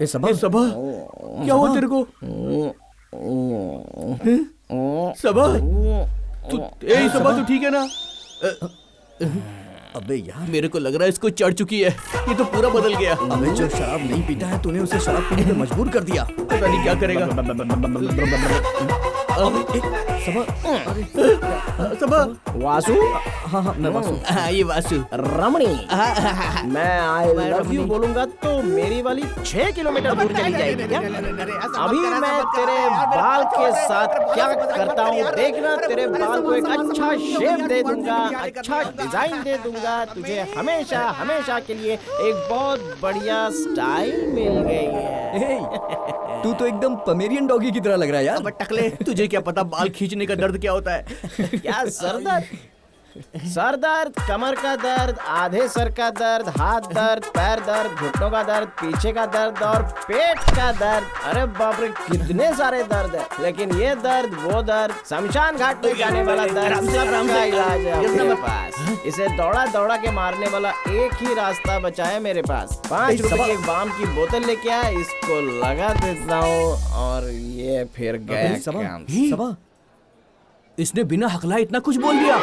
सबा क्या हुआ तेरे को? सबा सबा तू ठीक है ना? अबे यार मेरे को लग रहा है इसको चढ़ चुकी है, ये तो पूरा बदल गया। अबे जो शराब नहीं पीता है तूने उसे शराब पीने पे मजबूर कर दिया। पता नहीं क्या करेगा। सबा वासु। हाँ मैं वासु। ये वासु। रमणी, मैं आई लव यू बोलूंगा तो मेरी वाली 6 किलोमीटर दूर चली जाएगी क्या? अभी मैं तेरे बाल के साथ क्या करता हूँ देखना। तेरे बाल को एक अच्छा शेप दे दूंगा, अच्छा डिजाइन दे दूंगा। तुझे हमेशा के लिए एक बहुत बढ़िया स्टाइल मिल गई है। तू तो एकदम पमेरियन डॉगी की तरह लग रहा है यार। अब टकले, तुझे क्या पता बाल खींचने का दर्द क्या होता है? क्या सर दर्द, कमर का दर्द, आधे सर का दर्द, हाथ दर्द, पैर दर्द, घुटनों का दर्द, पीछे का दर्द और पेट का दर्द। अरे बाप रे कितने सारे दर्द है। लेकिन ये दर्द वो दर्द, शमशान घाट में जाने वाला दर्द, सबका इलाज है अपने पास। इसे दौड़ा के मारने वाला एक ही रास्ता बचा है मेरे पास। 5 रुपए की एक बाम की बोतल लेके आ, इसको लगा देता हूँ और ये फिर गया काम। सबा इसने बिना हकलाए इतना कुछ बोल दिया।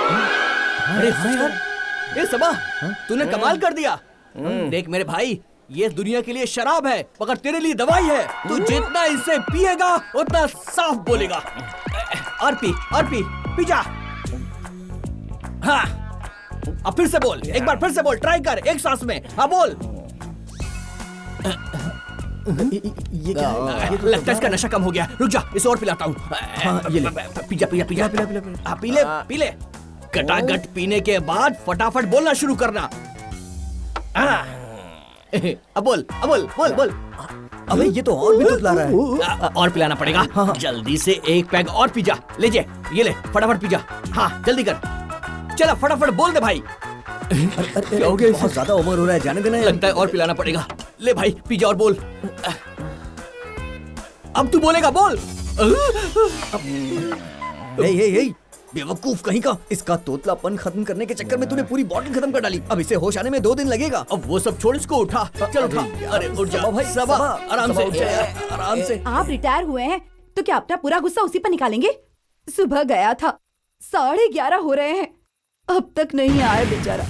अरे यार, ये सबा तूने कमाल कर दिया। देख मेरे भाई, ये दुनिया के लिए शराब है मगर तेरे लिए दवाई है। तू जितना इसे पिएगा उतना साफ बोलेगा। और पी जा। हाँ अब फिर से बोल, एक बार फिर से बोल, ट्राई कर एक सांस में। हाँ बोल। ये क्या है? लगता है इसका नशा कम हो गया। रुक जा, इसे और पिलाता हूँ। ये ले। पी जा। पी ले। गटागट पीने के बाद फटाफट बोलना शुरू करना। अब बोल। अबे ये तो और भी तुतला रहा है। और पिलाना पड़ेगा। जल्दी से एक पैग और पी जा। ये ले फटाफट पी जा। हाँ जल्दी कर, चला फटाफट बोल दे भाई। क्या हो गया? बहुत ज्यादा ओवर हो रहा है, जाने देना। लगता है और पिलाना पड़ेगा। ले भाई पी जा और बोल। अब तू बोलेगा, बोल। हे बेवकूफ कहीं का, इसका तोतलापन खत्म करने के चक्कर में तूने पूरी बॉटल खत्म कर डाली। अब इसे होश आने में 2 दिन लगेगा। अब वो सब छोड़, इसको उठा। चल उठा। अरे उठ जा भाई। सबा आराम से। आप रिटायर हुए हैं तो क्या अपना पूरा गुस्सा उसी पर निकालेंगे? सुबह गया था, 11:30 हो रहे हैं, अब तक नहीं आया बेचारा।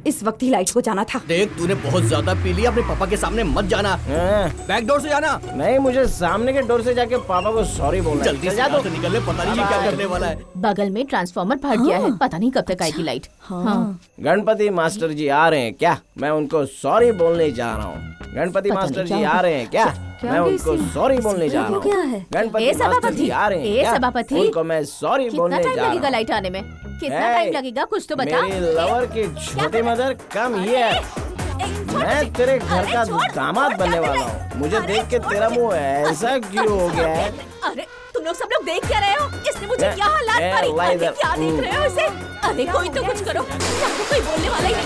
इस वक्त ही लाइट को जाना था। देख तूने बहुत ज्यादा पी लिया, अपने पापा के सामने मत जाना, बैक डोर से जाना। नहीं, मुझे सामने के डोर से जाके पापा को सॉरी बोलना। जल्दी से यहाँ से निकल ले, पता नहीं ये क्या करने वाला है। बगल में ट्रांसफार्मर फट गया है, पता नहीं कब तक आएगी लाइट। हाँ। गणपति मास्टर जी आ रहे हैं क्या? मैं उनको सॉरी बोलने जा रहा हूँ। गणपति मास्टर जी आ रहे हैं क्या? मैं उनको सॉरी बोलने जा रहा हूँ। गणपति मास्टर जी आ रहे हैं क्या? सभापति, उनको मैं सॉरी बोलने जा रहा हूँ। कितना टाइम लगेगा लाइट आने में? कितना टाइम लगेगा, कुछ तो बता। मेरी लवर की छोटी मदर, कम हियर। मैं तेरे घर का दामाद बनने वाला हूँ। मुझे देख के तेरा मुंह ऐसा क्यों हो गया है? अरे तुम लोग सब लोग देख क्या रहे हो? इसने मुझे क्या हालात मारी? अरे क्या देख रहे हो इसे? अरे कोई तो कुछ करो, आपको कोई बोलने वाला ही नहीं।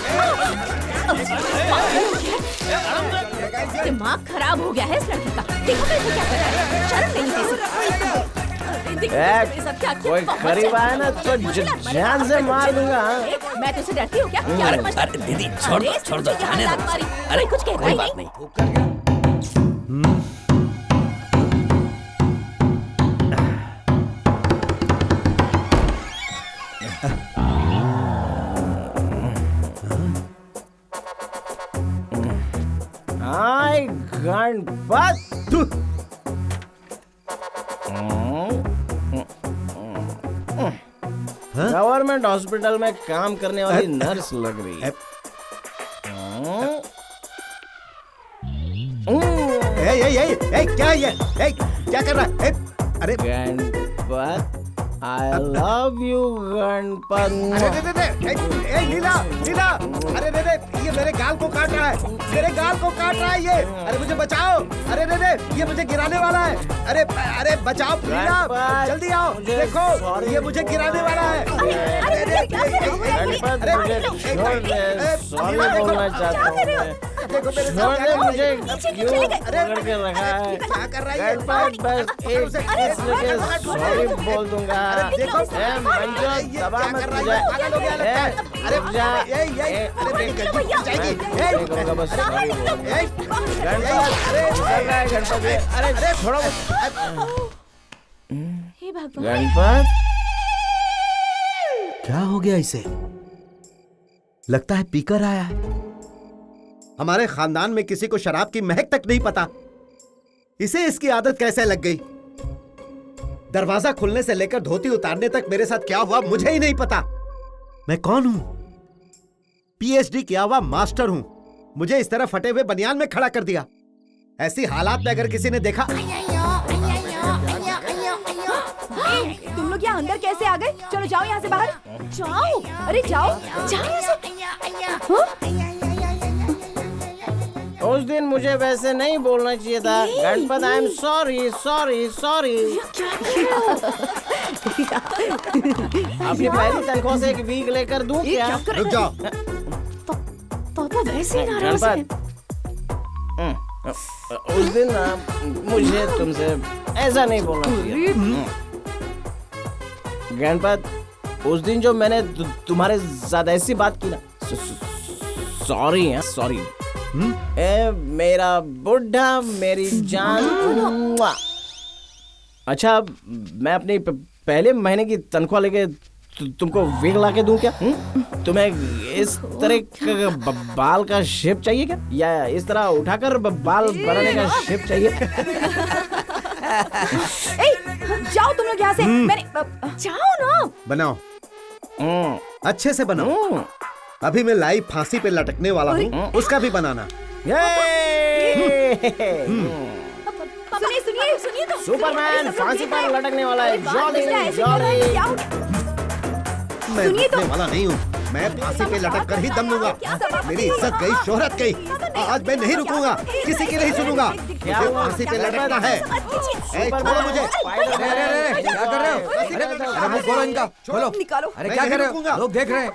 दिमाग खराब हो गया है इस लड़के का। देखो कैसे क्या कर रहा है, शर्म नहीं है। कोई करीब आया ना तो जान से मार दूंगा। मैं तुझसे डरती हूँ क्या? अरे दीदी छोड़ दो जाने दो। अरे कुछ कहता ही नहीं। हाय गणपत, गवर्नमेंट हॉस्पिटल में काम करने वाली नर्स लग रही है। क्या ये? क्या कर रहा है? अरे Ganpat, I love you Ganpat. नीला, अरे ये मेरे गाल को काट रहा है, ये। अरे मुझे बचाओ, अरे ये मुझे गिराने वाला है। अरे बचाओ नीला, जल्दी आओ, देखो ये मुझे गिराने वाला है। सॉरी बोलना चाहता हूँ। देखो मेरे साथ मुझे क्यों पकड़ के रखा है? क्या कर रहा है? गणपत बस एक सॉरी बोल दूंगा। देखो मंजो दबा मत तुझे। अरे बस सॉरी बोल। गणपत अरे छोड़ो। हे भगवान, गणपत क्या हो गया इसे? लगता है पीकर आया है। हमारे खानदान में किसी को शराब की महक तक नहीं पता, इसे इसकी आदत कैसे लग गई? दरवाजा खुलने से लेकर धोती उतारने तक मेरे साथ क्या हुआ मुझे ही नहीं पता। मैं कौन हूं? पीएचडी किया हुआ मास्टर हूं। मुझे इस तरह फटे हुए बनियान में खड़ा कर दिया। ऐसी हालात में अगर किसी ने देखा। तुम लोग यहाँ अंदर कैसे आ गए? चलो जाओ यहाँ से बाहर, जाओ। अरे जाओ यहाँ से। उस दिन मुझे वैसे नहीं बोलना चाहिए था। Ganpat, I am sorry. अपनी पहली तनख्वाह से एक वीक लेकर दूं क्या? रुक जाओ। पापा वैसे ही नाराज हैं। उस दिन मुझे तुमसे ऐसा नहीं बोलना चाहिए। गणपत, उस दिन जो मैंने तुम्हारे साथ ऐसी बात की ना, सॉरी। मेरा बुढ़ा, मेरी जान। अच्छा, मैं अपनी पहले महीने की तनख्वाह लेके तुमको वीक ला के दूं क्या? तुम्हें इस तरह का बाल का शेप चाहिए क्या, या इस तरह उठाकर बाल बनाने का शेप चाहिए? जाओ तुम लोग यहाँ से। मैंने जाओ ना। बनाओ, अच्छे से बनाओ। अभी मैं लाइव फांसी पे लटकने वाला हूँ, उसका भी बनाना। सुनिए तो। सुपरमैन फांसी पर लटकने वाला है। जॉली। मैं लटकने वाला नहीं हूँ, मैं फांसी पे लटक कर ही दम लूंगा। मेरी इज्जत गई, शोहरत गई। आज मैं नहीं रुकूंगा, किसी की नहीं सुनूंगा। मुझे फांसी पे लटकना है। छोड़ो मुझे। क्या कर रहे हो? अरे मुंह खोलो इनका, खोलो। निकालो। अरे क्या कर रहे हो? लोग देख रहे हैं।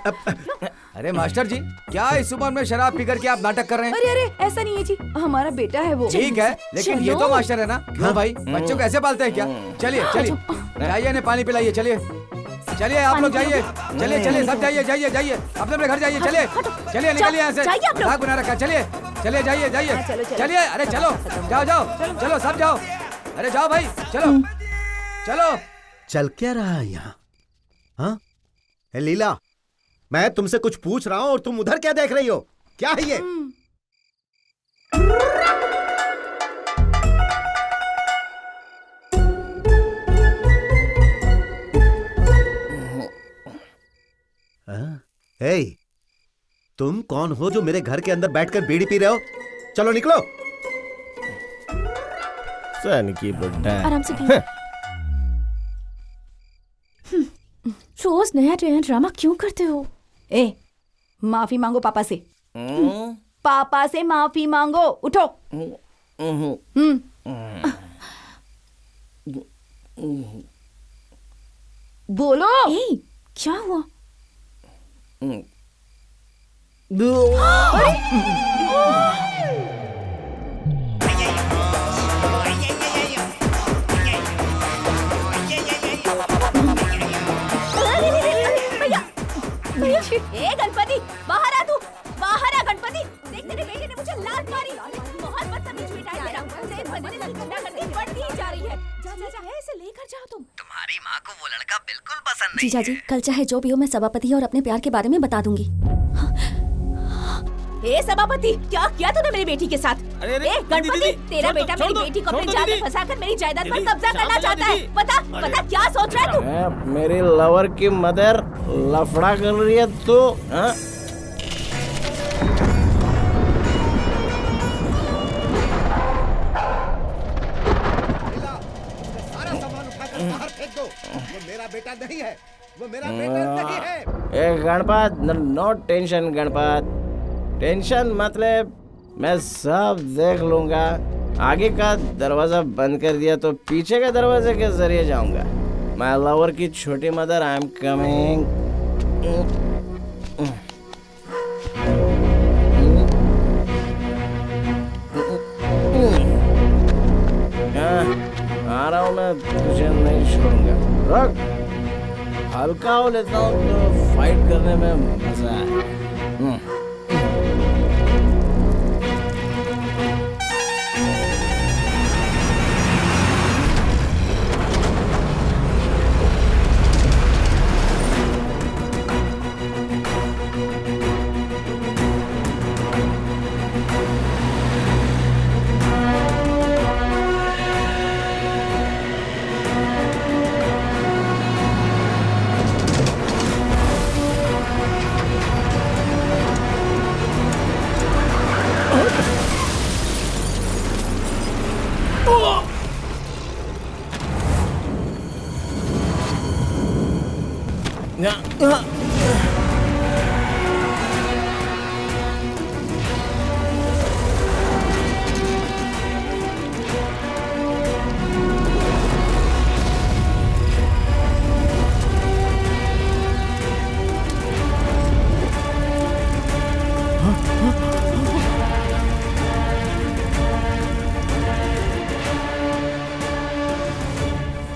अरे मास्टर जी, क्या इस उम्र में शराब पी करके आप नाटक कर रहे हैं? अरे ऐसा नहीं है जी, हमारा बेटा है वो। ठीक है, लेकिन ये तो मास्टर है ना। क्यों भाई, बच्चों को ऐसे पालते हैं क्या? चलिए जाइए, इन्हें पानी पिलाइए। चलिए आप लोग जाइए, चलिए सब जाइए अपने घर जाइए। चलिए निकलिए यहाँ से, भाग बना रखा। चलिए जाइए। अरे चलो जाओ, सब जाओ। अरे जाओ भाई, चलो। चल क्या रहा है यहाँ? हाँ लीला, मैं तुमसे कुछ पूछ रहा हूँ और तुम उधर क्या देख रही हो? क्या है ये? हे, तुम कौन हो जो मेरे घर के अंदर बैठकर बीड़ी पी रहे हो? चलो निकलो। सन की बुड्ढा। आराम से पी। रोज नया नया ड्रामा क्यों करते हो? ए, माफी मांगो पापा से। पापा से माफी मांगो, उठो। बोलो। ए, क्या हुआ? ए गणपति, बाहर आ तू, बाहर आ गणपति। देख तेरे बेटे ने मुझे लात मारी। बहुत बदतमीज बेटा है तेरा। दिन ब दिन इसकी गुंडागर्दी बढ़ती ही जा रही है। जा जा जा, ऐसे लेकर जाओ तुम। तुम्हारी माँ को वो लड़का बिल्कुल पसंद नहीं जीजा जी, कल चाहे जो भी हो, मैं सभापति और अपने प्यार के बारे में बता दूंगी। ए सभापति, क्या किया तूने मेरी बेटी के साथ? अरे ए गणपति, तेरा बेटा मेरी बेटी को अपने जाल में फंसाकर मेरी जायदाद पर कब्जा करना चाहता है। बता बता, क्या सोच रहा है तू? मेरी लवर की मदर लफड़ा कर रही है तो? हाँ? सारा सामान उठाकर बाहर फेंक दो। वो मेरा बेटा नहीं है, वो मेरा बेटा नहीं है। ए Ganpat, no tension Ganpat, tension मतलब मैं सब देख लूंगा। आगे का दरवाजा बंद कर दिया तो पीछे के दरवाजे के जरिए जाऊंगा। माय लवर की छोटी मदर, आई एम कमिंग। आ रहा हूँ मैं, तुझे नहीं छोड़ूंगा। रुक, हल्का हो लेता हूँ तो फाइट करने में मजा है।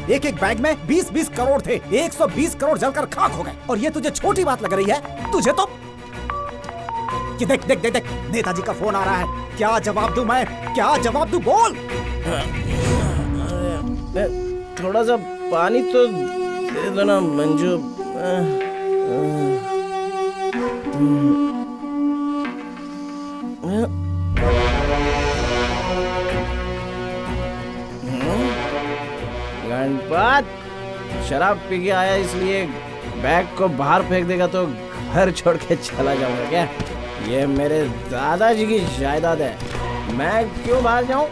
एक एक बैग में 20-20 करोड़ थे। 120 करोड़ जलकर खाक हो गए और ये तुझे छोटी बात लग रही है? तुझे तो ये देख देख देख देख, नेताजी का फोन आ रहा है। क्या जवाब दूं मैं? क्या जवाब दूं? बोल। थोड़ा सा पानी तो दे दो ना मंजू। गणपत, शराब पी के आया इसलिए बैग को बाहर फेंक देगा तो घर छोड़ के चला जाऊंगा क्या? ये मेरे दादाजी की जायदाद है, मैं क्यों बाहर जाऊं?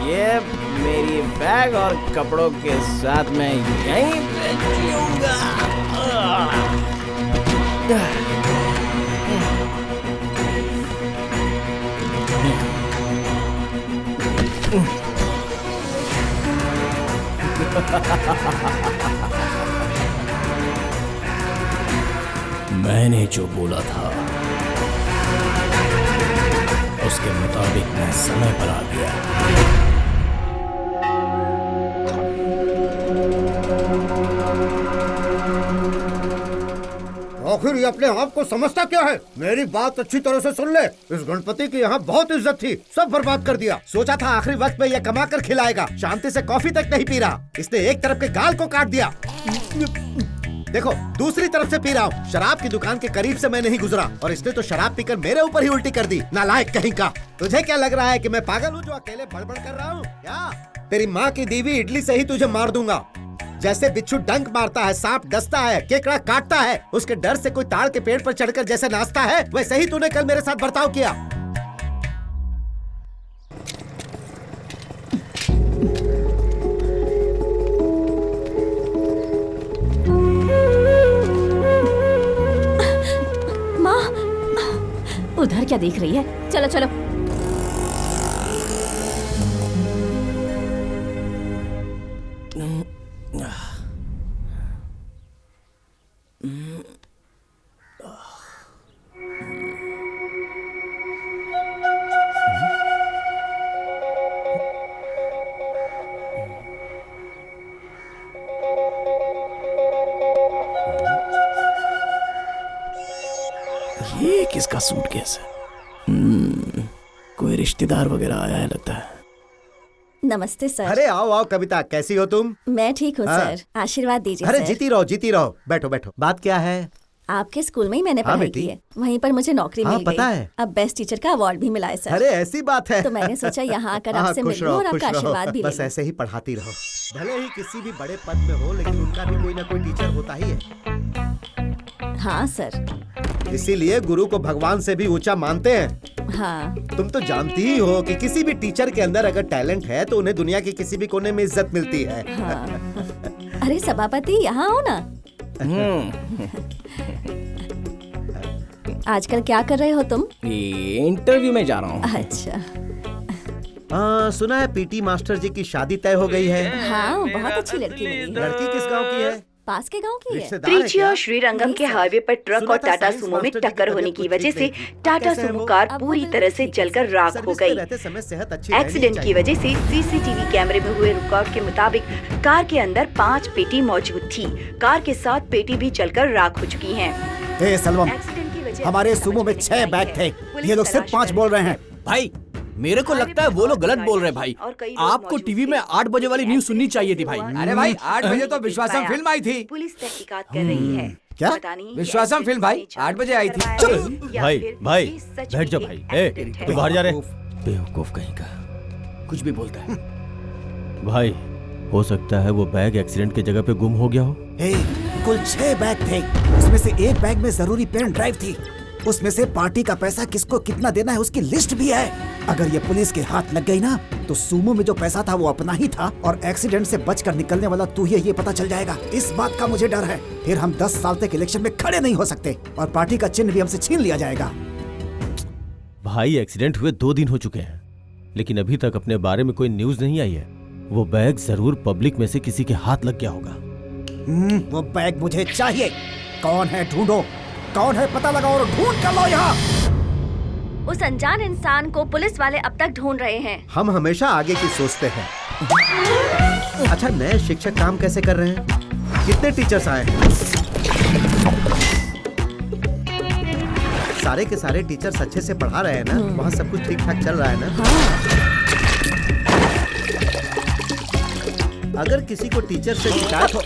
ये मेरी बैग और कपड़ों के साथ मैं यहीं पे जीऊंगा। मैंने जो बोला था उसके मुताबिक मैं समय पर आ गया। आखिर ये अपने आप को समझता क्या है? मेरी बात अच्छी तरह से सुन ले। इस गणपति की यहाँ बहुत इज्जत थी, सब बर्बाद कर दिया। सोचा था आखिरी वक्त में ये कमा कर खिलाएगा, शांति से कॉफी तक नहीं पी रहा। इसने एक तरफ के गाल को काट दिया। देखो दूसरी तरफ से पी रहा हूँ। शराब की दुकान के करीब से मैं नहीं गुजरा और इसने तो शराब पीकर मेरे ऊपर ही उल्टी कर दी। नालायक कहीं का। तुझे क्या लग रहा है कि मैं पागल हूँ जो अकेले बड़बड़ कर रहा हूँ? क्या तेरी माँ की दी हुई इडली से ही तुझे मार दूंगा। जैसे बिच्छू डंक मारता है, सांप डसता है, केकड़ा काटता है, उसके डर से कोई ताड़ के पेड़ पर चढ़कर जैसे नाचता है, वैसे ही तूने कल मेरे साथ बर्ताव किया। माँ, उधर क्या देख रही है? चलो चलो। ये किसका सूटकेस है? कोई रिश्तेदार वगैरह आया है लगता है। नमस्ते सर। अरे आओ आओ कविता, कैसी हो तुम? मैं ठीक हूँ हाँ। सर, आशीर्वाद दीजिए अरे सर। जीती रहो, बैठो बैठो। बात क्या है? आपके स्कूल में ही मैंने हाँ पढ़ाई बेटी। की है, वहीं पर मुझे नौकरी हाँ, मिल पता गई। है। अब बेस्ट टीचर का अवार्ड भी मिला है सर। अरे ऐसी बात है। तो मैंने सोचा यहाँ आकर हाँ, आपसे खुश मिलूं रहो, और खुश आपका रहो। आशीर्वाद भी बस लें। ऐसे ही पढ़ाती रहो। भले ही किसी भी बड़े पद में हो, लेकिन उनका भी कोई ना कोई टीचर होता ही है। हाँ सर। इसीलिए गुरु को भगवान से भी ऊंचा मानते हैं। हाँ। तुम तो जानती ही हो कि किसी भी टीचर के अंदर अगर टैलेंट है तो उन्हें दुनिया के किसी भी कोने में इज्जत मिलती है। हाँ। अरे सभापति यहाँ आओ ना। आजकल क्या कर रहे हो तुम? इंटरव्यू में जा रहा हूँ। अच्छा। सुना है पीटी मास्टर जी की शादी तय हो गई है। हाँ, बहुत अच्छी लड़की मिली। लड़की किस गांव की है? पास के गांव की है। त्रिची और श्रीरंगम के हाईवे पर ट्रक और टाटा सुमो में टक्कर होने की वजह से टाटा सुमो कार पूरी तरह से जलकर राख हो गई। एक्सीडेंट की वजह से सीसीटीवी कैमरे में हुए रिकॉर्ड के मुताबिक कार के अंदर 5 पेटी मौजूद थी। कार के साथ पेटी भी जलकर राख हो चुकी हैं। सलवम, हमारे सुमो में 6 बैग थे, ये लोग सिर्फ 5 बोल रहे हैं। भाई मेरे को लगता है वो लोग गलत बोल रहे हैं भाई। आपको टीवी में 8 बजे वाली न्यूज सुननी चाहिए थी भाई। अरे भाई 8 बजे तो विश्वासम फिल्म आई थी। पुलिस तहकीकात कर रही है। क्या? विश्वासम फिल्म भाई 8 बजे आई थी। भाई बैठ जा भाई। तू बाहर जा रहे? बेवकूफ कहीं का, कुछ भी बोलता है। भाई हो सकता है वो बैग एक्सीडेंट की जगह पे गुम हो गया हो। कुल 6 बैग थे, उसमें से एक बैग में जरूरी पेन ड्राइव थी। उसमें से पार्टी का पैसा किसको कितना देना है उसकी लिस्ट भी है। अगर ये पुलिस के हाथ लग गई ना तो सुमो में जो पैसा था वो अपना ही था और एक्सीडेंट से बचकर निकलने वाला तू ही ये पता चल जाएगा। इस बात का मुझे डर है, फिर हम 10 साल तक इलेक्शन में खड़े नहीं हो सकते और पार्टी का चिन्ह भी हमसे छीन लिया जाएगा। भाई एक्सीडेंट हुए 2 दिन हो चुके हैं, लेकिन अभी तक अपने बारे में कोई न्यूज नहीं आई है। वो बैग जरूर पब्लिक में से किसी के हाथ लग गया होगा। वो बैग मुझे चाहिए। कौन है ढूंढो, कौन है पता लगाओ और ढूंढ कर लो यहाँ। उस अनजान इंसान को पुलिस वाले अब तक ढूंढ रहे हैं। हम हमेशा आगे की सोचते हैं। अच्छा, नए शिक्षक काम कैसे कर रहे हैं? कितने टीचर्स आए हैं? सारे के सारे टीचर्स अच्छे से पढ़ा रहे हैं ना? वहाँ सब कुछ ठीक ठाक चल रहा है ना? अगर किसी को टीचर से शिकायत हो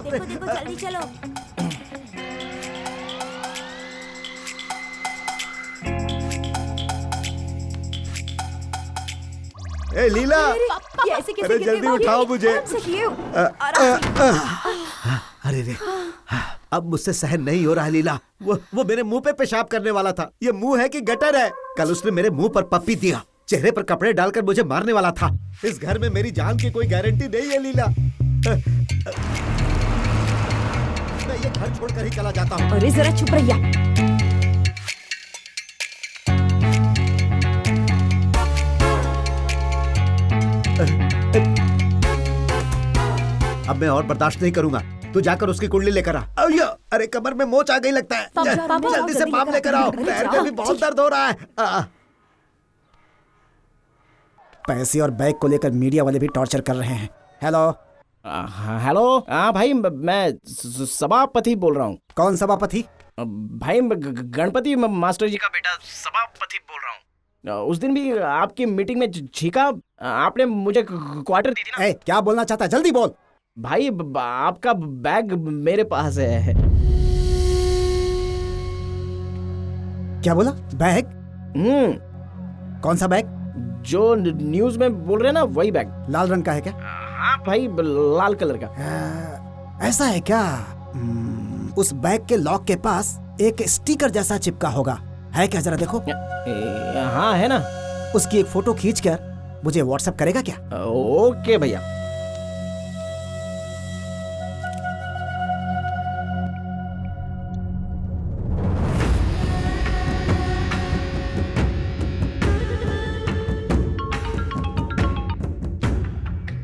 देखो जल्दी चलो। ए लीला, ये ऐसे कैसे अरे गिर जल्दी गई? उठाओ मुझे। आराम से किए। अरे रे, अब मुझसे सहन नहीं हो रहा है लीला। वो मेरे मुंह पे पेशाब करने वाला था। ये मुंह है कि गटर है? कल उसने मेरे मुंह पर पप्पी दिया, चेहरे पर कपड़े डालकर मुझे मारने वाला था। इस घर में मेरी जान की कोई गारंटी नहीं है लीला। मैं ये घर छोड़कर ही चला जाता हूँ। अरे जरा चुप रहिया। मैं और बर्दाश्त नहीं करूंगा। तू जाकर उसकी कुंडली लेकर आ। अरे कमर में मोच आ गई लगता है। जल्दी से पाम लेकर आओ, पैर में भी बहुत दर्द हो रहा है। पैसे और बैग को लेकर मीडिया वाले भी टॉर्चर कर रहे हैं। हेलो हेलो, हाँ भाई, मैं सभापति बोल रहा हूँ। कौन सभापति? भाई गणपति मास्टर जी का बेटा सभापति बोल रहा हूँ। उस दिन भी आपकी मीटिंग में छीका, आपने मुझे क्वार्टर दी थी ना। क्या बोलना चाहता है, जल्दी बोल। भाई आपका बैग मेरे पास है। क्या बोला? बैग? कौन सा बैग? जो न्यूज में बोल रहे हैं ना, वही बैग। लाल रंग का है क्या? हाँ भाई, लाल कलर का। ऐसा है क्या? उस बैग के लॉक के पास एक स्टिकर जैसा चिपका होगा, है क्या? जरा देखो। हाँ है ना। उसकी एक फोटो खींचकर मुझे व्हाट्सएप करेगा क्या? ओके भैया।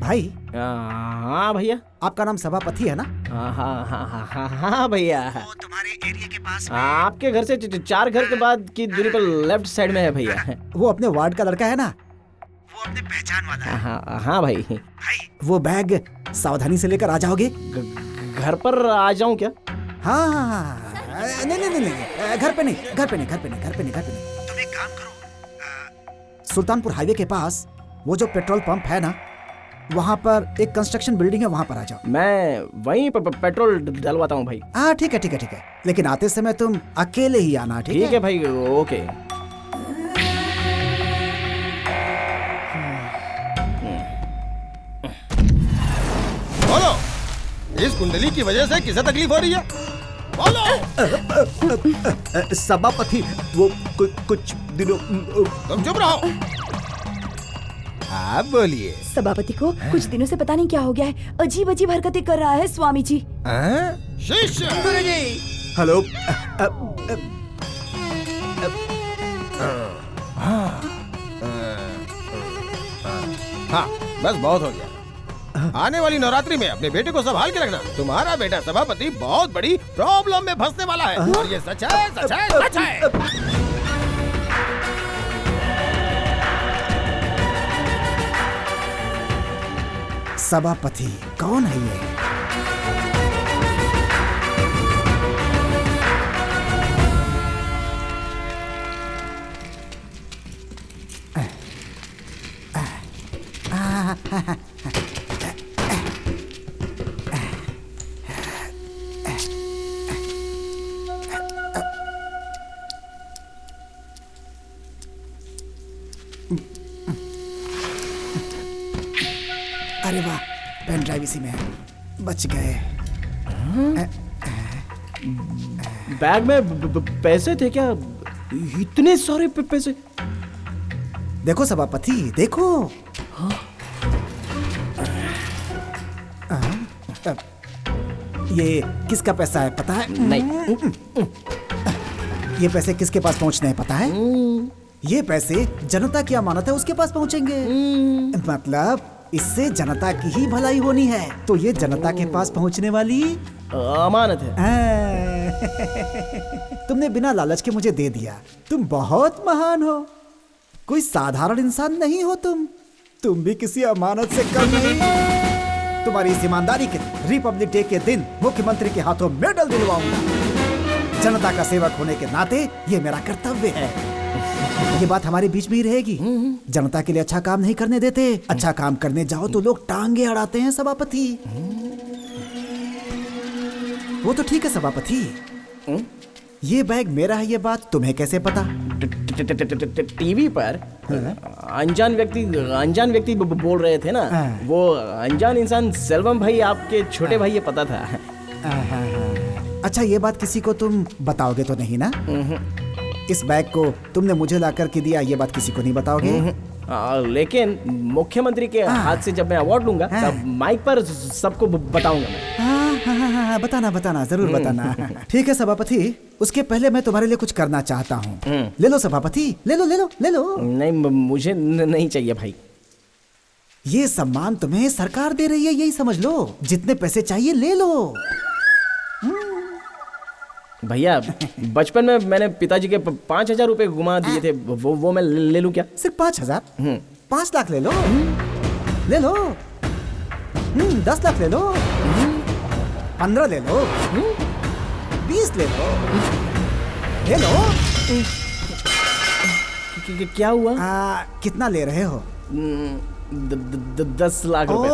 भाई। हाँ भैया। आपका नाम सभापति है ना? हाँ भैया। वो तुम्हारे एरिया के पास में, आपके घर से 4 घर के बाद की दूरी पर लेफ्ट साइड में है भैया। वो अपने वार्ड का लड़का है ना? वो अपने पहचान वाला है। हाँ भाई। भाई वो बैग सावधानी से लेकर आ जाओगे? घर पर आ जाऊं क्या? हाँ, नहीं, घर पे नहीं। तुम एक काम करो, सुल्तानपुर हाईवे के पास वो जो पेट्रोल पंप है ना, वहाँ पर एक कंस्ट्रक्शन बिल्डिंग है, वहाँ पर आ जाओ। मैं वहीं पर पेट्रोल डलवाता हूँ भाई। हाँ ठीक है। लेकिन आते समय तुम अकेले ही आना। ठीक है भाई, ओके। बोलो, इस कुंडली की वजह से किसे तकलीफ हो रही है? बोलो। सभापति, वो कुछ दिनों। तुम चुप रहो। आप बोलिए। सभापति को कुछ दिनों से पता नहीं क्या हो गया है, अजीब अजीब हरकतें कर रहा है स्वामी जी। शिष्य। हेलो। हाँ, बस बहुत हो गया। आने वाली नवरात्रि में अपने बेटे को संभाल के रखना। तुम्हारा बेटा सभापति बहुत बड़ी प्रॉब्लम में फंसने वाला है। और ये सच है। सभापति कौन है ये? अरे वाह, पेन ड्राइव इसी में है, बच गए। बैग में पैसे थे क्या? इतने सारे पैसे? देखो सभापति, देखो। ये किसका पैसा है पता है? नहीं। ये पैसे किसके पास पहुंचने हैं पता है? ये पैसे जनता की अमानत है, उसके पास पहुंचेंगे। मतलब इससे जनता की ही भलाई होनी है, तो ये जनता के पास पहुंचने वाली अमानत है। तुमने बिना लालच के मुझे दे दिया। तुम बहुत महान हो, कोई साधारण इंसान नहीं हो तुम भी किसी अमानत से कम नहीं। तुम्हारी इस ईमानदारी के रिपब्लिक डे के दिन मुख्यमंत्री के हाथों मेडल दिलवाऊंगा। जनता का सेवक होने के नाते ये मेरा कर्तव्य है। ये बात हमारे बीच में ही रहेगी। जनता के लिए अच्छा काम नहीं करने देते, अच्छा काम करने जाओ तो लोग टांगे अड़ाते हैं सभापति। वो तो ठीक है सभापति, ये बैग मेरा है, ये बात तुम्हें कैसे पता? टीवी पर अनजान व्यक्ति बोल रहे थे ना, वो अनजान इंसान सेल्वम भाई, आपके छोटे भाई, ये पता था। अच्छा, ये बात किसी को तुम बताओगे तो नहीं ना? इस बैग को तुमने मुझे ला कर के दिया, ये बात किसी को नहीं बताओगे? लेकिन मुख्यमंत्री के हाथ से जब मैं अवार्ड लूंगा तब माइक पर सबको बताऊंगा मैं। हाँ, बताना जरूर बताना। ठीक है सभापति, उसके पहले मैं तुम्हारे लिए कुछ करना चाहता हूँ। ले लो सभापति, ले लो। नहीं, मुझे नहीं चाहिए भाई। ये सम्मान तुम्हें सरकार दे रही है, यही समझ लो। जितने पैसे चाहिए ले लो। भैया बचपन में मैंने पिताजी के 5,000 रुपए घुमा दिए थे, वो मैं ले लूं क्या? सिर्फ 5,000? 5 लाख ले लो। ले लो। 10 लाख ले लो। 15 ले लो। 20 ले लो। ले लो। क्या हुआ? कितना ले रहे हो? 10 लाख रुपए।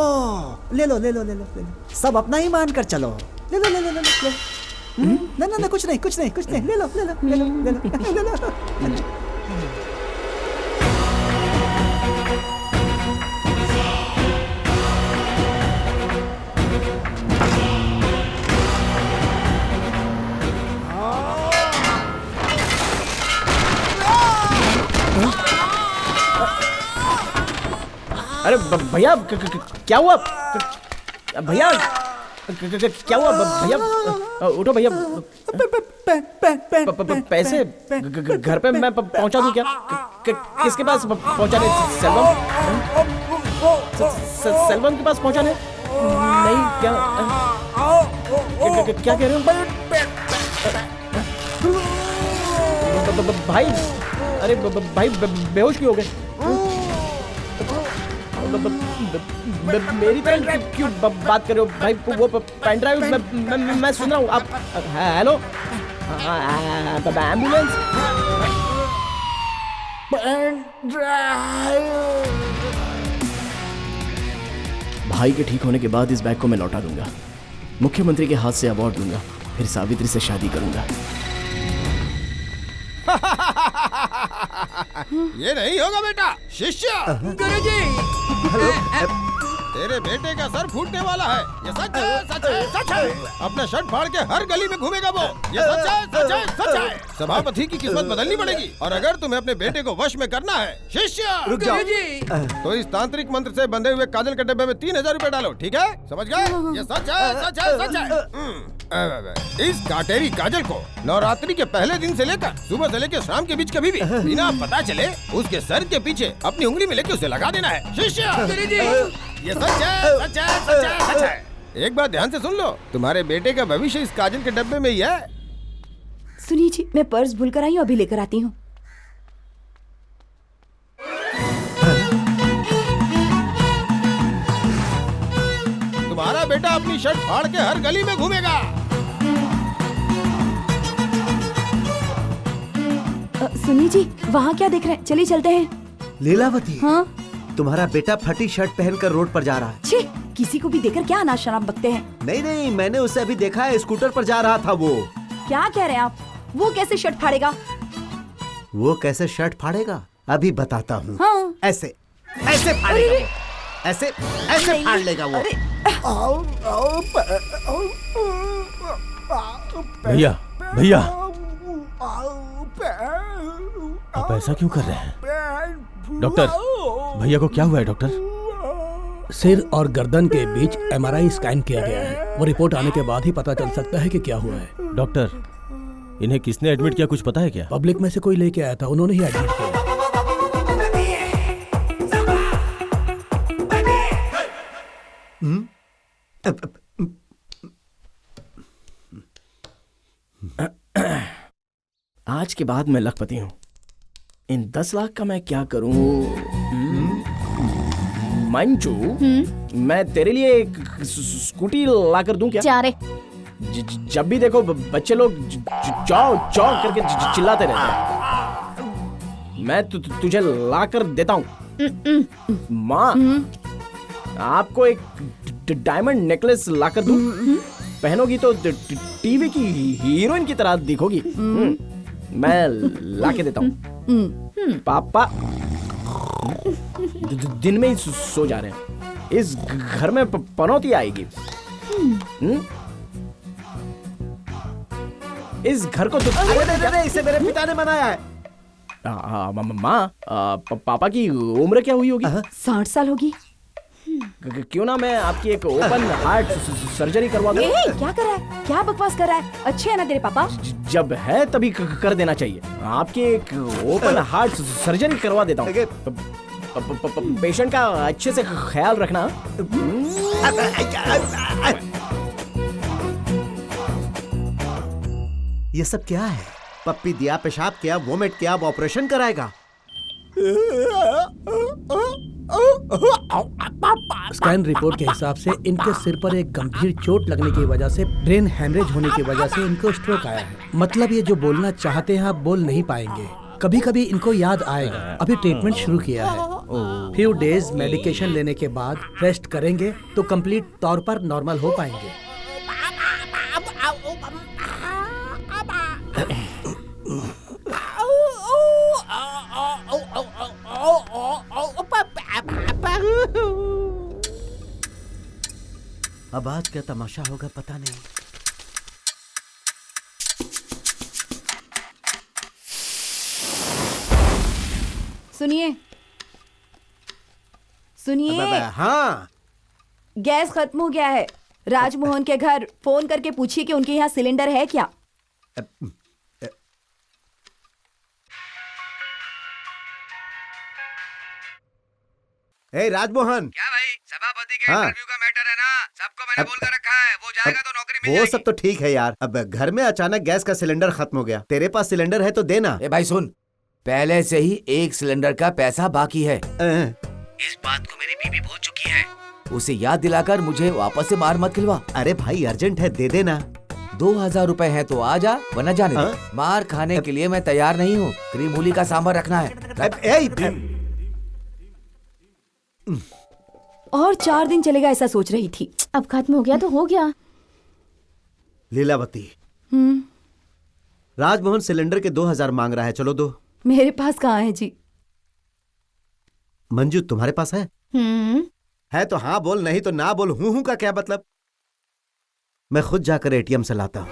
ले लो ले लो ले लो ले लो। सब अपना ही मान कर चलो। ले लो ले लो ले लो। ना ना ना, कुछ नहीं कुछ नहीं कुछ नहीं। ले लो ले लो ले लो ले लो ले लो। अरे भैया क्या हुआ? भैया क्या हुआ? भैया उठो भैया। पैसे घर पे मैं पहुंचा दूं क्या? किसके पास पहुंचाने? सेल्वम के पास पहुंचाने? नहीं क्या क्या कह रहे हो भाई? अरे भाई बेहोश क्यों हो गए? मेरी तरह क्यों बात कर रहे हो भाई? वो पेन ड्राइव मैं सुन रहा हूँ। आप हेलो एम्बुलेंस? भाई के ठीक होने के बाद इस बैग को मैं लौटा दूंगा, मुख्यमंत्री के हाथ से अवार्ड दूंगा, फिर सावित्री से शादी करूंगा। ये नहीं होगा बेटा। शिष्य गुरुजी, तेरे बेटे का सर फूटने वाला है। ये सच है सच है सच है। अपना शर्ट फाड़ के हर गली में घूमेगा वो। ये सच है सच है सच है। सभापति की किस्मत बदलनी पड़ेगी, और अगर तुम्हें अपने बेटे को वश में करना है शिष्य, रुक जाओ। तो इस तांत्रिक मंत्र से बंधे हुए काजल के डब्बे में 3,000 रुपए डालो, ठीक है? समझ गए? ये सच है सच है सच है। इस काटेरी काजल को नवरात्रि के पहले दिन से लेकर सुबह से लेकर शाम के बीच कभी भी बिना पता चले उसके सर के पीछे अपनी उंगली में लेके उसे लगा देना है। शिष्य ये सच है सच है सच है सच है। एक बात ध्यान से सुन लो, तुम्हारे बेटे का भविष्य इस काजल के डब्बे में ही है। सुनिए जी, मैं पर्स भूल कर आई हूँ, अभी लेकर आती हूँ। तुम्हारा बेटा अपनी शर्ट फाड़ के हर गली में घूमेगा। सुनिए जी, वहाँ क्या देख रहे हैं? चलिए चलते हैं। लीलावती, हाँ? तुम्हारा बेटा फटी शर्ट पहनकर रोड पर जा रहा है। छे, किसी को भी देखकर क्या अनाज शराब बकते हैं। नहीं नहीं, मैंने उसे अभी देखा है, स्कूटर पर जा रहा था वो। क्या कह रहे हैं आप? वो कैसे शर्ट फाड़ेगा? वो कैसे शर्ट फाड़ेगा अभी बताता हूँ। हाँ। ऐसे ऐसे फाड़ेगा वो। ऐसे ऐसे फाड़ लेगा वो। भैया भैया, आप ऐसा क्यों कर रहे हैं? डॉक्टर, भैया को क्या हुआ है डॉक्टर? सिर और गर्दन के बीच MRI स्कैन किया गया है। वो रिपोर्ट आने के बाद ही पता चल सकता है कि क्या हुआ है। डॉक्टर, इन्हें किसने एडमिट किया, कुछ पता है क्या? पब्लिक में से कोई लेके आया था, उन्होंने ही एडमिट किया। आज के बाद मैं लखपति हूँ। इन 10 लाख का मैं क्या करूँ? मंजू, मैं तेरे लिए एक स्कूटी लाकर दूं क्या? जा रे। जब भी देखो बच्चे लोग चाव चाव करके चिल्लाते रहते हैं। मैं तुझे लाकर देता हूँ। माँ, आपको एक डायमंड नेकलेस लाकर दूं? पहनोगी तो टीवी की हीरोइन की तरह दिखोगी। मैं लाके देता हूँ। पापा दिन में ही सो जा रहे हैं। इस घर में पनौती आएगी। इस घर को तो इसे मेरे पिता ने बनाया है। माँ, पापा की उम्र क्या हुई होगी? 60 साल होगी। क्यों ना मैं आपकी एक ओपन हार्ट सर्जरी करवा दूं? क्या कर रहा है? क्या बकवास कर रहा है? अच्छे है ना तेरे पापा? जब है तभी कर देना चाहिए। आपकी एक ओपन हार्ट सर्जरी करवा देता हूँ। पेशेंट का अच्छे से ख्याल रखना। ये सब क्या है? पप्पी दिया, पेशाब किया, वोमिट किया, अब ऑपरेशन कराएगा। स्कैन रिपोर्ट के हिसाब से इनके सिर पर एक गंभीर चोट लगने की वजह से ब्रेन हैमरेज होने की वजह से इनको स्ट्रोक आया है। मतलब ये जो बोलना चाहते हैं आप बोल नहीं पाएंगे। कभी कभी इनको याद आएगा। अभी ट्रीटमेंट शुरू किया है। फ्यू डेज मेडिकेशन लेने के बाद रेस्ट करेंगे तो कंप्लीट तौर पर नॉर्मल हो पाएंगे। अब आज क्या तमाशा होगा पता नहीं। सुनिए सुनिए। हाँ, गैस खत्म हो गया है। राजमोहन के घर फोन करके पूछिए कि उनके यहाँ सिलेंडर है क्या। ए राजमोहन। क्या भाई, सभापति के इंटरव्यू का मैटर है ना, सबको मैंने बोल कर रखा है। वो जाएगा तो नौकरी मिल वो जाएगी। सब तो ठीक है यार, अब घर में अचानक गैस का सिलेंडर खत्म हो गया। तेरे पास सिलेंडर है तो देना। ए भाई सुन, पहले से ही एक सिलेंडर का पैसा बाकी है। इस बात को मेरी बीबी भूल चुकी है। उसे याद दिलाकर मुझे वापस से मार मत खिलवा। अरे भाई अर्जेंट है, दे देना। 2000 रुपए है तो आ जा, वरना जाने दे। मार खाने के लिए मैं तैयार नहीं हूँ। क्रीम मूली का सांभर रखना है। और 4 दिन चलेगा ऐसा सोच रही थी। अब खत्म हो गया तो हो गया। लीलावती, राजमोहन सिलेंडर के 2000 मांग रहा है, चलो दो। मेरे पास कहाँ है जी। मंजू तुम्हारे पास है? है तो हाँ बोल, नहीं तो ना बोल। हूं का क्या मतलब? मैं खुद जाकर एटीएम से लाता हूं।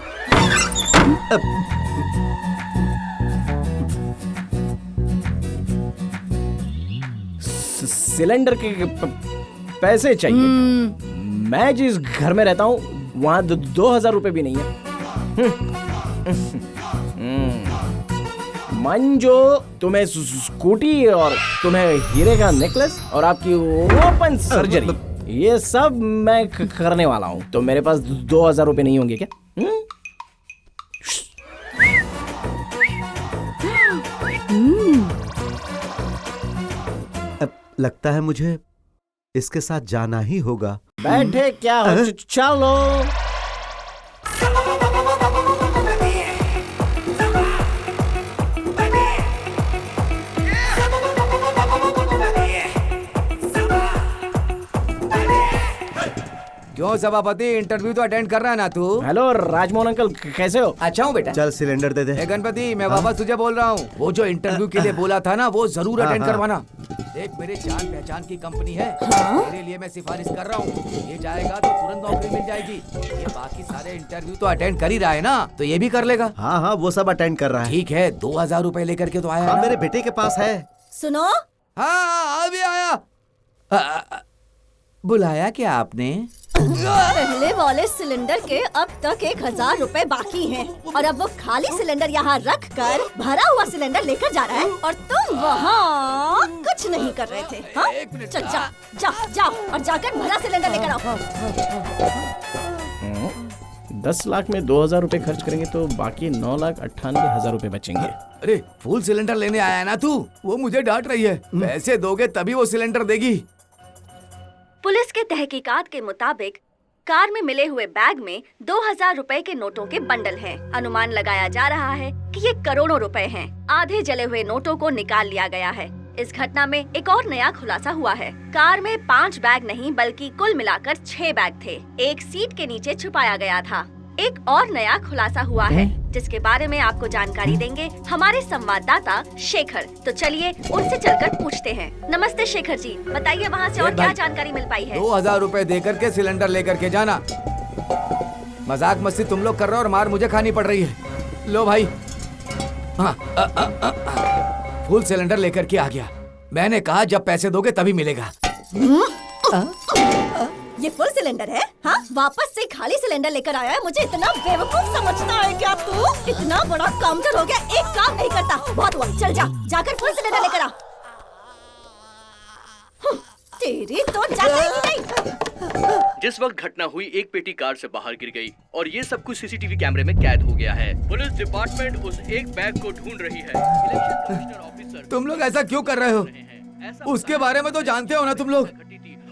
सिलेंडर के पैसे चाहिए। मैं जिस घर में रहता हूँ वहाँ 2000 रुपए भी नहीं है। मंजो, तुम्हें स्कूटी और तुम्हें हीरे का नेकलेस और आपकी ओपन सर्जरी, ये सब मैं करने वाला हूँ। तो मेरे पास 2000 रुपए नहीं होंगे क्या? अब लगता है मुझे इसके साथ जाना ही होगा। बैठे क्या हो, चलो। क्यों सभापति, इंटरव्यू तो अटेंड कर रहा है ना तू? हेलो राजमोहन अंकल, कैसे हो? अच्छा हूँ बेटा। चल सिलेंडर दे दे। गणपति, मैं वापस तुझे बोल रहा हूँ, वो जो इंटरव्यू के लिए बोला था ना, वो जरूर अटेंड करवाना। देख, मेरे जान पहचान की कंपनी है। तेरे लिए मैं सिफारिश कर रहा हूँ। ये जाएगा तो तुरंत नौकरी मिल जाएगी। ये बाकी सारे इंटरव्यू तो अटेंड कर ही रहा है ना, तो ये भी कर लेगा। हाँ हाँ, वो सब अटेंड कर रहा है। ठीक है, 2000 रुपए लेकर के तो आया। हाँ, मेरे बेटे के पास है। सुनो। हाँ, अभी आया। बुलाया क्या आपने? पहले वाले सिलेंडर के अब तक 1000 रुपए बाकी हैं और अब वो खाली सिलेंडर यहाँ रख कर भरा हुआ सिलेंडर लेकर जा रहा है और तुम वहाँ कुछ नहीं कर रहे थे। हाँ? चल जाओ और जाकर भरा सिलेंडर लेकर आओ। 10 लाख में 2000 रुपए खर्च करेंगे तो बाकी 9,98,000 रुपए बचेंगे। अरे फुल सिलेंडर लेने आया ना तू, वो मुझे डांट रही है। पैसे दोगे तभी वो सिलेंडर देगी। पुलिस के तहकीकात के मुताबिक कार में मिले हुए बैग में 2000 रुपए के नोटों के बंडल हैं। अनुमान लगाया जा रहा है कि ये करोड़ों रुपए हैं। आधे जले हुए नोटों को निकाल लिया गया है। इस घटना में एक और नया खुलासा हुआ है। कार में 5 बैग नहीं बल्कि कुल मिलाकर 6 बैग थे। एक सीट के नीचे छुपाया गया था। एक और नया खुलासा हुआ है जिसके बारे में आपको जानकारी देंगे हमारे संवाददाता शेखर। तो चलिए उनसे चलकर पूछते हैं। नमस्ते शेखर जी, बताइए वहाँ से और क्या जानकारी मिल पाई है? 2000 रुपए देकर के सिलेंडर लेकर के जाना। मजाक मस्ती तुम लोग कर रहे हो और मार मुझे खानी पड़ रही है। लो भाई। हाँ, फुल सिलेंडर लेकर के आ गया। मैंने कहा जब पैसे दोगे तभी मिलेगा। ये फुल सिलेंडर है? हाँ, वापस से खाली सिलेंडर लेकर आया है। मुझे इतना बेवकूफ समझता है क्या तू? इतना बड़ा काउंटर हो गया, एक काम नहीं करता। बहुत हुआ, चल जाकर फुल सिलेंडर लेकर आ। तेरी तो जाएगी नहीं। जिस वक्त घटना हुई एक पेटी कार से बाहर गिर गई और ये सब कुछ सीसीटीवी कैमरे में कैद हो गया है। पुलिस डिपार्टमेंट उस एक बैग को ढूंढ रही है। इलेक्शन कमिश्नर ऑफिसर, तुम लोग ऐसा क्यों कर रहे हो? उसके बारे में तो जानते हो ना तुम लोग।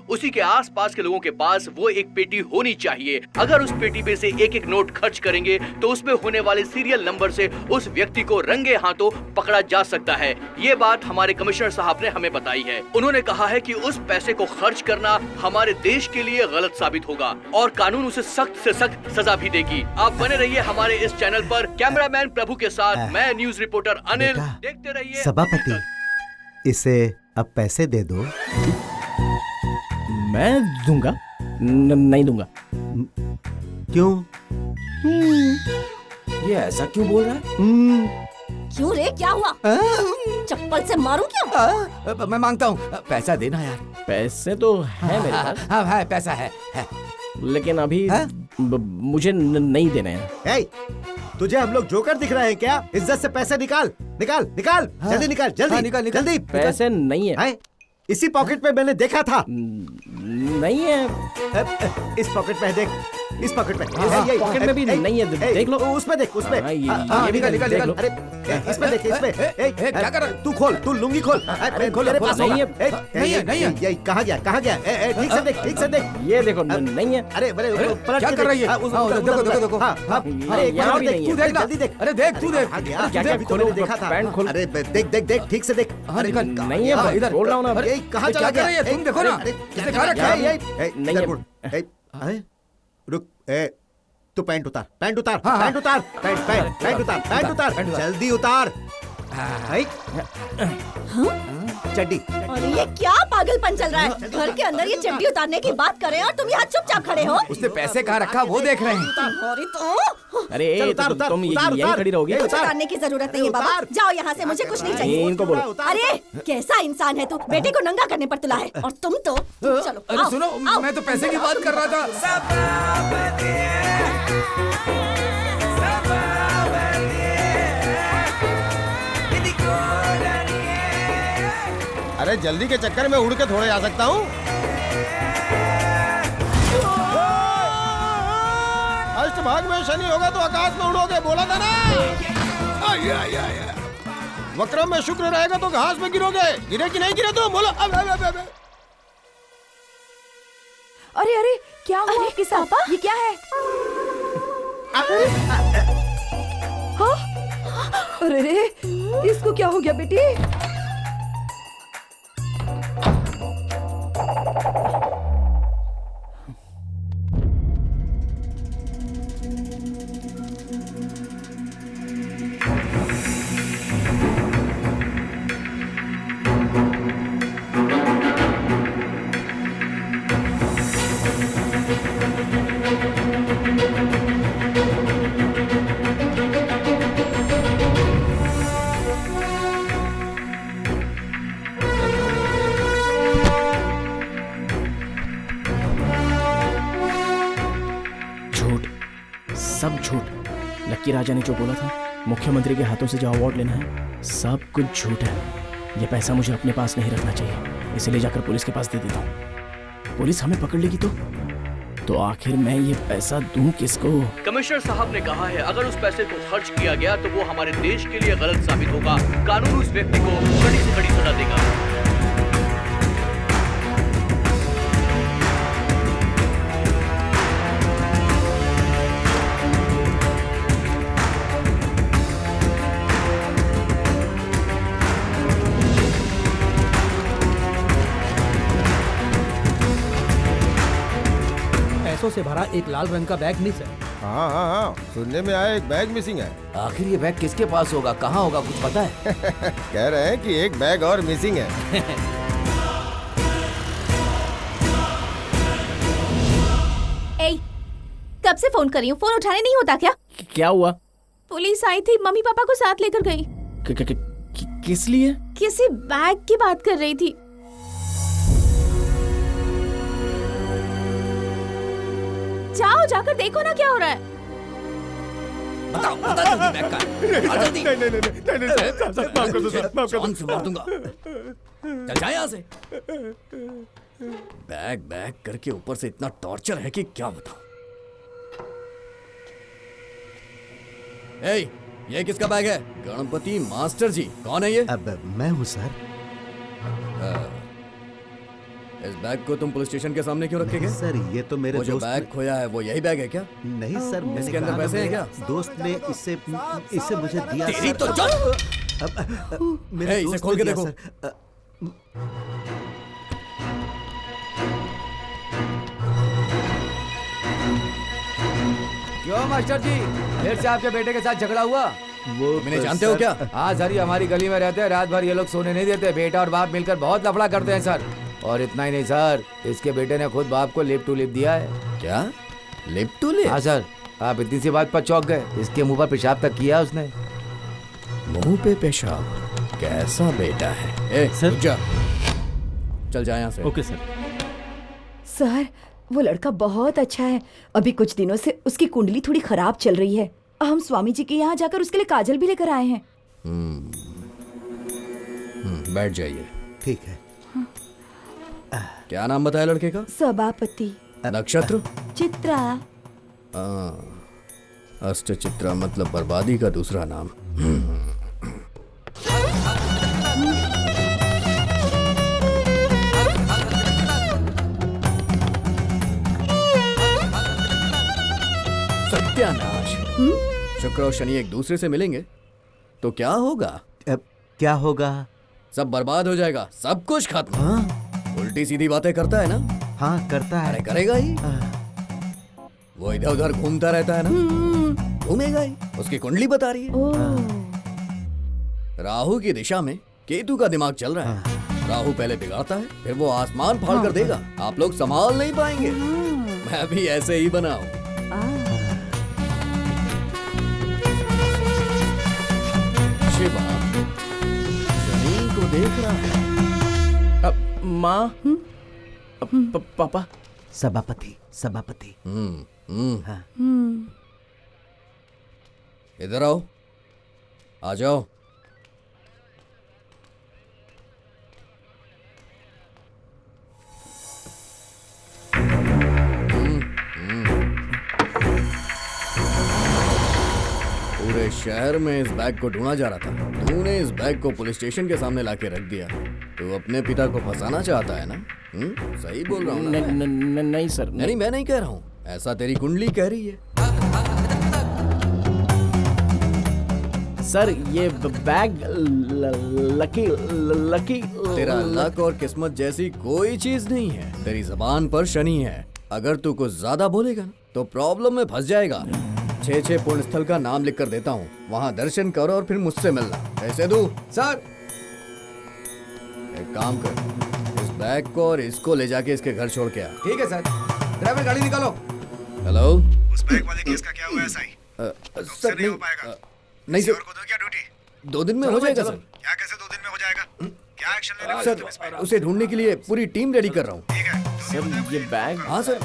उसी के आसपास के लोगों के पास वो एक पेटी होनी चाहिए। अगर उस पेटी में से एक एक नोट खर्च करेंगे तो उसमें होने वाले सीरियल नंबर से उस व्यक्ति को रंगे हाथों पकड़ा जा सकता है। ये बात हमारे कमिश्नर साहब ने हमें बताई है। उन्होंने कहा है कि उस पैसे को खर्च करना हमारे देश के लिए गलत साबित होगा और कानून उसे सख्त से सख्त सजा भी देगी। आप बने रहिए हमारे इस चैनल पर। कैमरामैन प्रभु के साथ मैं न्यूज रिपोर्टर अनिल। देखते रहिए। सभापति, इसे अब पैसे दे दो। मैं दूंगा? नहीं दूंगा। क्यों? ये ऐसा क्यों बोल रहा है? क्यों रे, क्या हुआ? चप्पल से मारूं क्या? मैं मांगता हूँ, पैसा देना यार। पैसे तो है मेरे पास। हाँ है, पैसा है। लेकिन अभी मुझे नहीं देने हैं। तुझे हम लोग जोकर दिख रहे हैं क्या? इज्जत से पैसे निकाल निकाल निकाल। जल्दी निकाल, जल्दी निकाल। जल्दी। पैसे नहीं है। इसी पॉकेट में मैंने देखा था। नहीं है। इस पॉकेट में देख, इस पॉकेट में। पॉकेट में भी नहीं है, देख लो। उसमें देख, उसमें। निकाल निकाल निकाल। अरे इसमें देख, इसमें। क्या कर रहा है? तू खोल, तू लुंगी खोल। तेरे पास नहीं है, नहीं है। कहाँ गया, कहाँ गया? ठीक से देख, ठीक से देख। ये देखो, नहीं है। अरे क्या कर रही है? देखो देखो देखो। अरे यहाँ भी नहीं है। जल्दी देख। अरे देख, तू देख। क्या खोलो, देखा था। पैंट खोल। अरे देख देख देख, ठीक से देख। नहीं है, इधर बोल रहा हूँ ना। कहाँ चला गया? तुम देखो ना, रुक, तू पैंट उतार, पैंट उतार, पैंट उतार, पैंट उतार, पैंट उतार, जल्दी उतार। चड्डी। अरे ये क्या पागलपन चल रहा है? घर के अंदर ये चड्डी उतारने की बात कर रहे हैं और तुम यहाँ चुपचाप खड़े हो। उसने पैसे कहाँ रखा वो देख रहे हैं। अरे तुम यहीं खड़ी रहोगी। उतारने की जरूरत नहीं है बाबा, जाओ यहाँ से, मुझे कुछ नहीं चाहिए। इनको बोलो। अरे कैसा इंसान है तू, बेटे को नंगा करने पर तुला है और तुम तो चलो। अरे सुनो, मैं तो पैसे की बात कर रहा था। अरे जल्दी के चक्कर में उड़ के थोड़े आ सकता हूँ। अष्टभाग में शनि होगा तो आकाश में उड़ोगे, बोला था ना। वक्रम में शुक्र रहेगा तो घास में गिरोगे। गिरे कि नहीं गिरे तो बोलो। अरे अरे क्या हुआ आपके साथ? ये क्या है? हाँ? अरे रे, इसको क्या हो गया बेटी? सब झूठ। लक्की राजा ने जो बोला था मुख्यमंत्री के हाथों से जो अवार्ड लेना है, सब कुछ झूठ है। ये पैसा मुझे अपने पास नहीं रखना चाहिए, इसे ले जाकर पुलिस के पास दे देता हूँ। पुलिस हमें पकड़ लेगी तो आखिर मैं ये पैसा दूं किसको? कमिश्नर साहब ने कहा है अगर उस पैसे को खर्च किया गया तो वो हमारे देश के लिए गलत साबित होगा। कानून उस व्यक्ति को कड़ी से कड़ी सजा देगा। पैसों से भरा एक लाल रंग का बैग मिस है। हाँ, सुनने में आया एक बैग मिसिंग है। आखिर ये बैग किसके पास होगा, कहाँ होगा, कुछ पता है? कह रहे हैं कि एक बैग और मिसिंग है। ए, कब से फोन कर रही हूँ, फोन उठाने नहीं होता क्या? क्या हुआ? पुलिस आई थी, मम्मी पापा को साथ लेकर गई। किस लिए? किसी बैग की बात कर रही थी। जाओ, जाकर देखो ना क्या हो रहा है। बताओ जल्दी बैग का। जल्दी। नहीं, जान से मार दूंगा। चल जा यहाँ से। बैग बैग करके ऊपर से इतना टॉर्चर है कि क्या बताऊं। ए, ये किसका बैग है? गणपति मास्टर जी। कौन है ये? अब मैं हूँ सर। इस बैग को तुम पुलिस स्टेशन के सामने क्यों रखेंगे? सर ये तो मेरे वो जो दोस्त बैग खोया है वो यही बैग है क्या? नहीं सर, मैंने इसके अंदर कहा पैसे हैं मेरे क्या? दोस्त ने इसे मुझे दिया। तेरी सर। तो चल। मेरे इसे दोस्त खोल ने के दिया, देखो। सर। क्यों मास्टर जी, फिर से आपके बेटे के साथ झगड़ा हुआ? वो मैंने जानते हो क्या? हाँ सर, ये हमारी गली में रहते हैं, रात भर ये लोग सोने नहीं देते। बेटा और बाप मिलकर बहुत लफड़ा करते हैं सर। और इतना ही नहीं सर, इसके बेटे ने खुद बाप को लिप टू लिप दिया है। क्या? Lip to lip? हाँ सर, आप इतनी सी बात पर चौंक गए। इसके मुंह पर पेशाब तक किया उसने। मुंह पे पेशाब? कैसा बेटा है? ए, सर। जा। चल जा यहाँ से। Okay sir. सर वो लड़का बहुत अच्छा है। अभी कुछ दिनों से उसकी कुंडली थोड़ी खराब चल रही है। हम स्वामी जी के यहाँ जाकर उसके लिए काजल भी लेकर आए हैं। बैठ जाइए। ठीक है। क्या नाम बताया लड़के का? सभापति। नक्षत्र? चित्रा। अष्ट चित्रा मतलब बर्बादी का दूसरा नाम। सत्यानाश। शुक्र और शनि एक दूसरे से मिलेंगे तो क्या होगा? क्या होगा? सब बर्बाद हो जाएगा, सब कुछ खत्म। हाँ? उल्टी सीधी बातें करता है ना? हाँ करता है। अरे करेगा ही। वो इधर उधर घूमता रहता है ना? घूमेगा ही। उसकी कुंडली बता रही है। राहु की दिशा में केतु का दिमाग चल रहा है। राहु पहले बिगाड़ता है, फिर वो आसमान फाड़ कर देगा। आप लोग संभाल नहीं पाएंगे। मैं भी ऐसे ही बना हूं। शिवा शनि को देख रहा है। माँ, पापा। सभापति, सभापति। हाँ। इधर आओ, आ जाओ। पूरे शहर में इस बैग को ढूंढा जा रहा था। तूने इस बैग को पुलिस स्टेशन के सामने लाके रख दिया। तू अपने पिता को फंसाना चाहता है ना? सही बोल रहा हूँ ना? नहीं सर। नहीं, मैं नहीं कह रहा हूँ, ऐसा तेरी कुंडली कह रही है। सर ये बैग लकी तेरा लक और किस्मत जैसी कोई चीज नहीं है। तेरी जबान पर शनि है। अगर तू कुछ ज्यादा बोलेगा ना तो प्रॉब्लम में फंस जाएगा। 6 पुण्य स्थल का नाम लिख कर देता हूँ, वहाँ दर्शन करो और फिर मुझसे मिलना। पैसे दूं? सर एक काम कर, इस बैग को और इसको ले जाके इसके घर छोड़ के आ। ठीक है सर। ड्राइवर गाड़ी निकालो। हेलो, उस बैग वाले केस का क्या हुआ है साईं? सर नहीं हो पाएगा। नहीं सर, को दो क्या ड्यूटी? 2 दिन में हो जाएगा सर। क्या कैसे 2 दिन में हो जाएगा? क्या एक्शन लेने वाले सर तुम इस पे? उसे ढूंढने के लिए पूरी टीम रेडी कर रहा हूँ। ठीक है सर ये बैग। हाँ सर।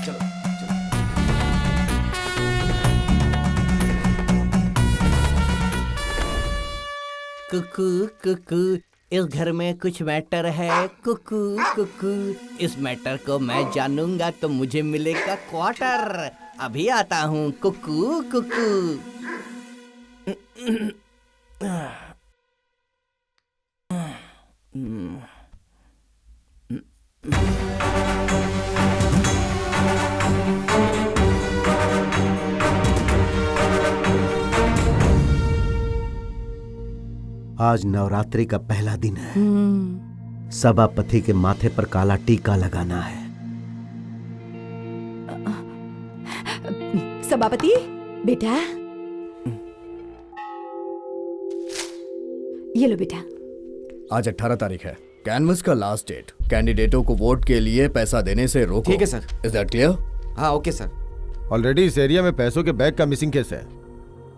चलो कुकू कुकू, इस घर में कुछ मैटर है। कुकू कुकू, इस मैटर को मैं जानूंगा तो मुझे मिलेगा क्वार्टर। अभी आता हूँ। कुकू कुकू। आज नवरात्रि का पहला दिन है। सभापति के माथे पर काला टीका लगाना है। सभापति बेटा, ये लो बेटा। आज 18 तारीख है, कैनवस का लास्ट डेट। कैंडिडेटों को वोट के लिए पैसा देने से रोको। ठीक है सर। Is that clear? हाँ ओके सर। ऑलरेडी इस एरिया में पैसों के बैग का मिसिंग केस है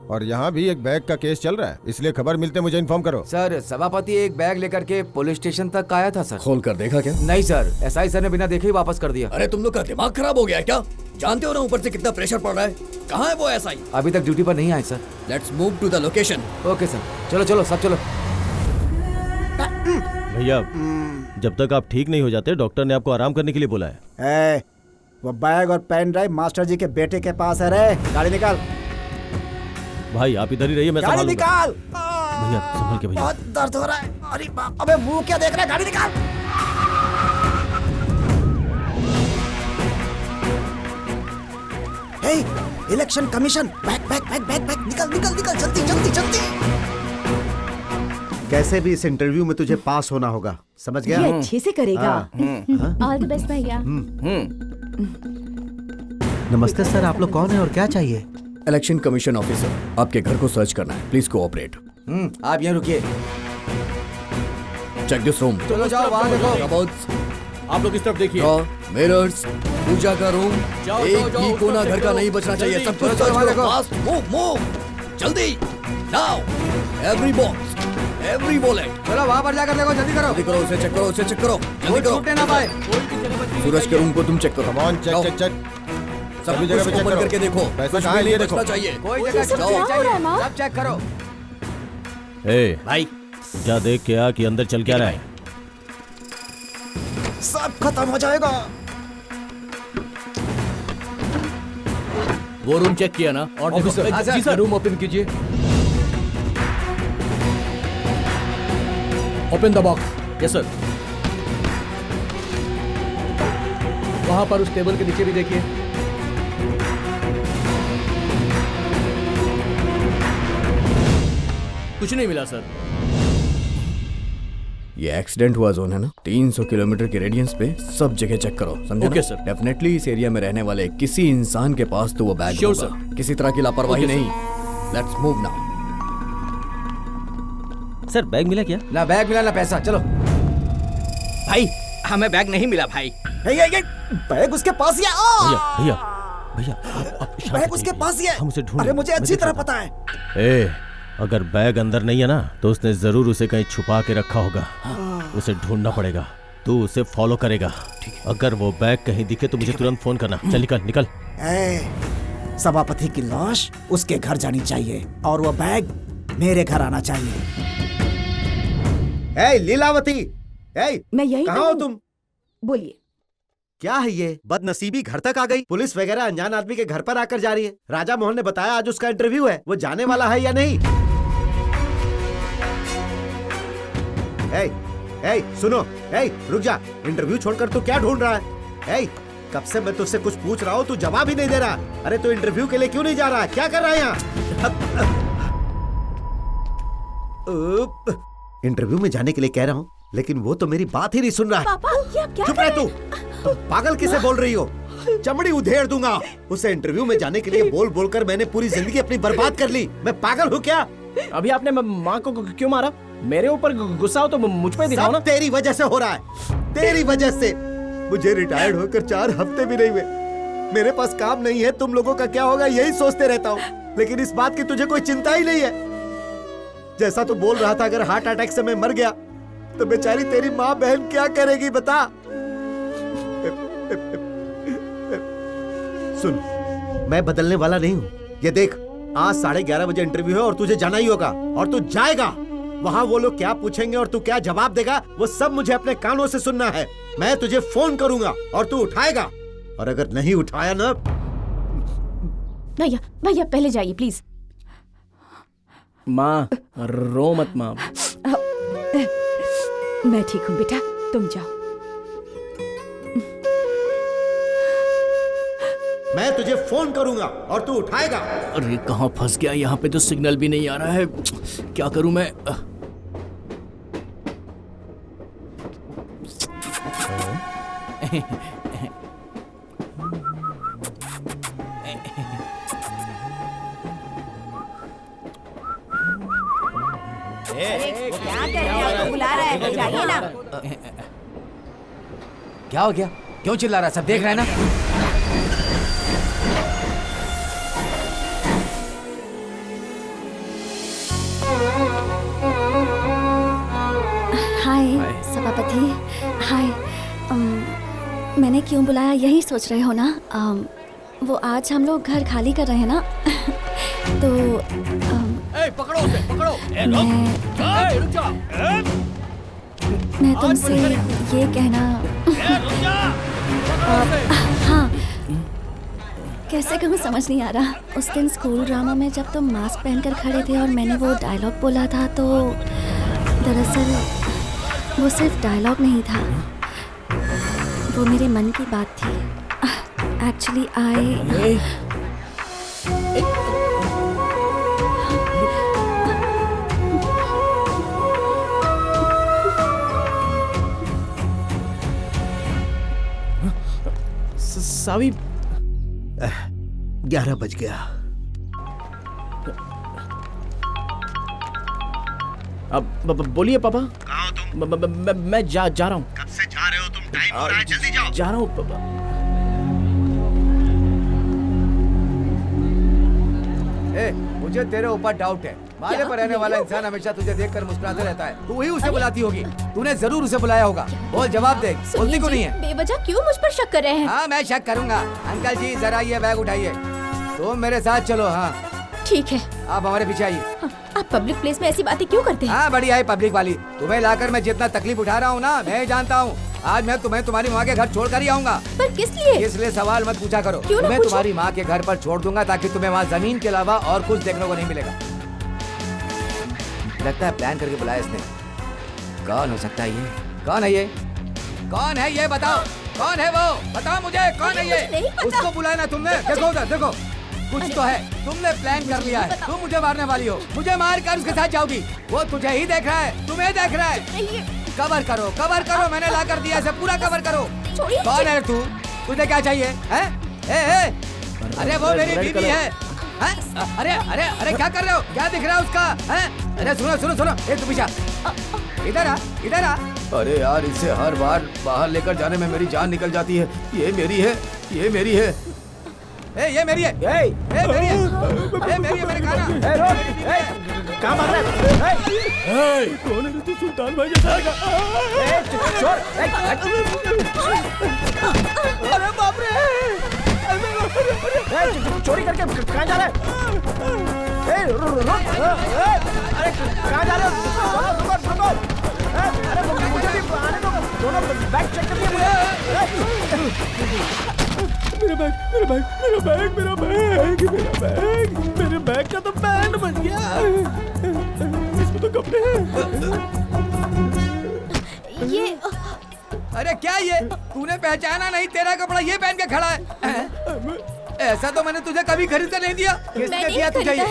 और यहाँ भी एक बैग का केस चल रहा है, इसलिए खबर मिलते मुझे इन्फॉर्म करो। सर सभापति एक बैग लेकर के पुलिस स्टेशन तक आया था सर। खोल कर देखा क्या? नहीं सर, एसआई सर ने बिना देखे ही वापस कर दिया। अरे तुम लोग का दिमाग खराब हो गया है क्या? जानते हो ना ऊपर से कितना प्रेशर पड़ रहा है? कहाँ है वो एसआई? अभी तक ड्यूटी पर नहीं आए sir. Let's move to the location. Okay sir, चलो चलो सब चलो। भैया जब तक आप ठीक नहीं हो जाते डॉक्टर ने आपको आराम करने के लिए बोला है। वो बैग और पेन ड्राइव मास्टर जी के बेटे के पास है रे। गाड़ी निकाल। भाई आप इधर ही रहिए, मैं गाड़ी संभालूंगा। निकाल। भैया संभल के भैया। बहुत दर्द हो रहा है। अरे बाप, अबे मुंह क्या देख रहा है? गाड़ी निकाल। Hey, election commission, bag bag bag bag bag, निकल निकल निकल, जल्दी जल्दी जल्दी। कैसे भी इस इंटरव्यू में तुझे पास होना होगा, समझ गया? ये अच्छे से करेगा। ऑल द बेस्ट भैया। नमस्ते सर, आप लोग कौन है और क्या चाहिए? इलेक्शन कमीशन ऑफिसर, आपके घर को सर्च करना है, प्लीज कोऑपरेट। आप यहाँ रुकिए। Check this room. चलो जाओ वहाँ देखो। कबर्ड्स, आप लोग इस तरफ देखिए। मिरर्स, पूजा का रूम, जाओ, एक जाओ, भी जाओ, कोना उसको घर का देखो। नहीं बचना चाहिए। सब कुछ चलो, सर्च वहाँ करो, देखो। फास्ट, मूव मूव, जल्दी, now, every box, every wallet. चलो वहाँ पर जाकर देखो, जल्दी करो। जल्दी करो, उसे चेक करो, उसे चेक करो, जल्दी करो। छूटने ना पाए। सूरज के रूम को तुम चेक करो। Come on, check check check. सब सभी जगह कुछ पे चेक ओपन करो। करके देखो, पैसे कुछ कहाँ भी है, नहीं ये बचना देखो। चाहिए। कोई ये जगह सब जाओ, क्या हो रहा है, माँ? सब चेक करो। ए भाई जा देख के आ कि अंदर चल क्या रहा है। सब खत्म हो जाएगा। वो रूम चेक किया ना? और देखो, जी सर, रूम ओपन कीजिए। Open the box. Yes sir. वहां पर उस टेबल के नीचे भी देखिए। कुछ नहीं मिला सर। ये एक्सीडेंट हुआ जोन है ना, 300 किलोमीटर के रेडियंस पे सब जगह चेक करो, समझे? Okay sir. डेफिनेटली इस एरिया में रहने वाले किसी इंसान के पास तो वो बैग Sure, होगा। sir. किसी तरह की लापरवाही Okay, नहीं। Let's move now. Sir bag मिला क्या? ना बैग मिला ना पैसा। चलो भाई हमें बैग नहीं मिला भाई। ये बैग उसके पास ही है। भैया भैया भैया आप शांत बैग रहिए। उसके पास ही है। हम उसे ढूंढ अरे मुझे अच्छी तरह पता है। ए अगर बैग अंदर नहीं है ना तो उसने जरूर उसे कहीं छुपा के रखा होगा। उसे ढूंढना पड़ेगा। तू उसे फॉलो करेगा। अगर वो बैग कहीं दिखे तो मुझे तुरंत फोन करना। चल निकल निकल। सभापति की लाश उसके घर जानी चाहिए और वो बैग मेरे घर आना चाहिए। लीलावती, मैं यही कहाँ हो तुम? बोलिए। क्या है ये बदनसीबी घर तक आ गई? पुलिस वगैरह अनजान आदमी के घर पर आकर जा रही है। राजा मोहन ने बताया आज उसका इंटरव्यू है, वो जाने वाला है या नहीं? सुनो, रुक जा। इंटरव्यू छोड़कर तू क्या ढूंढ रहा है? कब से मैं तुझसे कुछ पूछ रहा हूँ, तू जवाब ही नहीं दे रहा। अरे तू इंटरव्यू के लिए क्यों नहीं जा रहा है? क्या कर रहा है यहाँ? इंटरव्यू में जाने के लिए कह रहा हूँ, लेकिन वो तो मेरी बात ही नहीं सुन रहा है। पापा ये आप क्या चुप रह तू। पागल किसे बोल रही हो? चमड़ी उधेड़ दूंगा। उसे इंटरव्यू में जाने के लिए बोल बोलकर मैंने पूरी जिंदगी अपनी बर्बाद कर ली। मैं पागल हूँ क्या? अभी आपने माँ को क्यों मारा? मेरे ऊपर गुस्सा हो तो मुझ पे दिखाओ ना। सब तेरी वजह से हो रहा है, तेरी वजह से। मुझे रिटायर्ड होकर 4 हफ्ते भी नहीं हुए। मेरे पास काम नहीं है, तुम लोगों का क्या होगा यही सोचते रहता हूँ। लेकिन इस बात की तुझे कोई चिंता ही नहीं है। जैसा तू बोल रहा था, अगर हार्ट अटैक से मैं मर गया तो बेचारी तेरी माँ बहन क्या करेगी बता? सुन, मैं बदलने वाला नहीं हूँ। ये देख, आज 11:30 बजे इंटरव्यू है और तुझे जाना ही होगा और तू जाएगा। वहाँ वो लोग क्या पूछेंगे और तू क्या जवाब देगा, वो सब मुझे अपने कानों से सुनना है। मैं तुझे फोन करूंगा और तू उठाएगा, और अगर नहीं उठाया ना। भैया भैया पहले जाइए प्लीज। माँ रो मत माँ। मैं ठीक हूँ बेटा, तुम जाओ। मैं तुझे फोन करूंगा और तू उठाएगा। अरे कहाँ फंस गया? यहाँ पे तो सिग्नल भी नहीं आ रहा है। क्या करूं मैं? क्या कर रहे हैं? आपको बुला रहा है, जाइए ना। क्या हो गया? क्यों चिल्ला रहा है? सब देख रहे हैं ना? हाय सभापति। हाय। मैंने क्यों बुलाया यही सोच रहे हो ना? वो आज हम लोग घर खाली कर रहे हैं ना तो पकड़ो उसे, पकड़ो। रुक जा। मैं तुमसे ये कहना हाँ कैसे कहूँ समझ नहीं आ रहा। उस दिन स्कूल ड्रामा में जब तुम मास्क पहनकर खड़े थे और मैंने वो डायलॉग बोला था तो दरअसल वो सिर्फ डायलॉग नहीं था, वो मेरे मन की बात थी। एक्चुअली आई सावी 11 बज गया। अब बोलिए पापा। कहाँ हो तुम? मैं जा रहा हूँ। कब से जा रहे हो तुम? टाइम हो रहा है, जल्दी जाओ। जा रहा हूँ पापा। मुझे तेरे ऊपर डाउट है। माले पर रहने वाला इंसान हमेशा तुझे देखकर मुस्कुराते रहता है। तू ही उसे बुलाती होगी। तूने जरूर उसे बुलाया होगा। बोल, जवाब दे। बोलती क्यों नहीं है? बेवजह क्यों मुझ पर शक कर रहे हैं? हाँ मैं शक करूंगा। अंकल जी जरा ये बैग उठाइए। तुम मेरे साथ चलो। हाँ ठीक है, आप हमारे पीछे आइए। आप पब्लिक प्लेस में ऐसी बातें क्यों करते हैं? हाँ बढ़िया है पब्लिक वाली। तुम्हें लाकर मैं जितना तकलीफ उठा रहा हूँ ना, मैं जानता हूँ। आज मैं तुम्हें तुम्हारी माँ के घर छोड़ कर ही आऊंगा। पर किस लिए? इसलिए सवाल मत पूछा करो। क्यों ना तुम्हें पूछो? तुम्हारी माँ के घर पर छोड़ दूंगा ताकि तुम्हें वहाँ जमीन के अलावा और कुछ देखने को नहीं मिलेगा। लगता है प्लान करके बुलाया इसने। कौन हो सकता है ये? कौन है ये? कौन है ये? बताओ कौन है वो? बताओ मुझे कौन है ये? उसको बुलाया ना तुमने? देखो उधर देखो, कुछ तो है। तुमने प्लान कर लिया है। तुम मुझे मारने वाली हो। मुझे मार कर उसके साथ जाओगी। वो तुझे ही देख रहा है, तुम्हें देख रहा है। कवर करो, कवर करो। मैंने ला कर दिया, इसे पूरा कवर करो। कौन है तू? तुझे क्या चाहिए? हैं? अरे वो मेरी बीवी है। अरे अरे अरे क्या कर रहे हो? क्या दिख रहा है उसका? हैं? अरे सुनो सुनो सुनो, तू पीछा इधर आ, इधर आ। अरे यार, इसे हर बार बाहर लेकर जाने में मेरी जान निकल जाती है। ये मेरी है, ये मेरी है। ये मेरी है, ये मेरी है, ये मेरी है। मेरे खाना कहाँ भाग रहा है? कौन है तू? सुल्तान भाई जैसा लगा। अरे बाप रे! चोरी करके कहाँ जा रहा है? अरे कहाँ जा रहे हो? रुको। अरे मुझे भी आने दो। दोनों बैग चेक कर दिए मेरे बैग का तो बैंड बन गया। इसमें तो कपड़े हैं। ये अरे क्या ये? तूने पहचाना नहीं? तेरा कपड़ा ये पहन के खड़ा है। ऐसा तो मैंने तुझे कभी खरीद कर नहीं दिया। किसने दिया तुझे ये?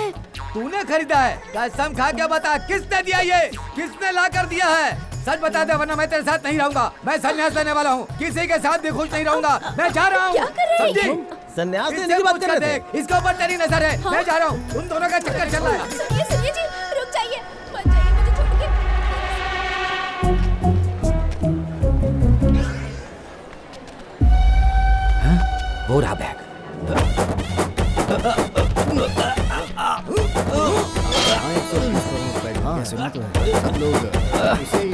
तूने खरीदा है? कसम खा के बता, किसने दिया ये? किसने ला कर दिया है? सच बता दे, वरना मैं तेरे साथ नहीं रहूंगा। मैं संन्यास लेने वाला हूँ। किसी के साथ भी खुश नहीं रहूंगा। मैं जा रहा हूँ। संन्यास लेने की बात कर रहे थे? इसके ऊपर तेरी नजर है। मैं जा रहा हूँ। उन दोनों का चक्कर चल रहा है। सुनिए जी, रुक जाइए, मत जाइए, मुझे छोड़ के। वो रहा बैग। सुना तो है, सब लोग इसे ही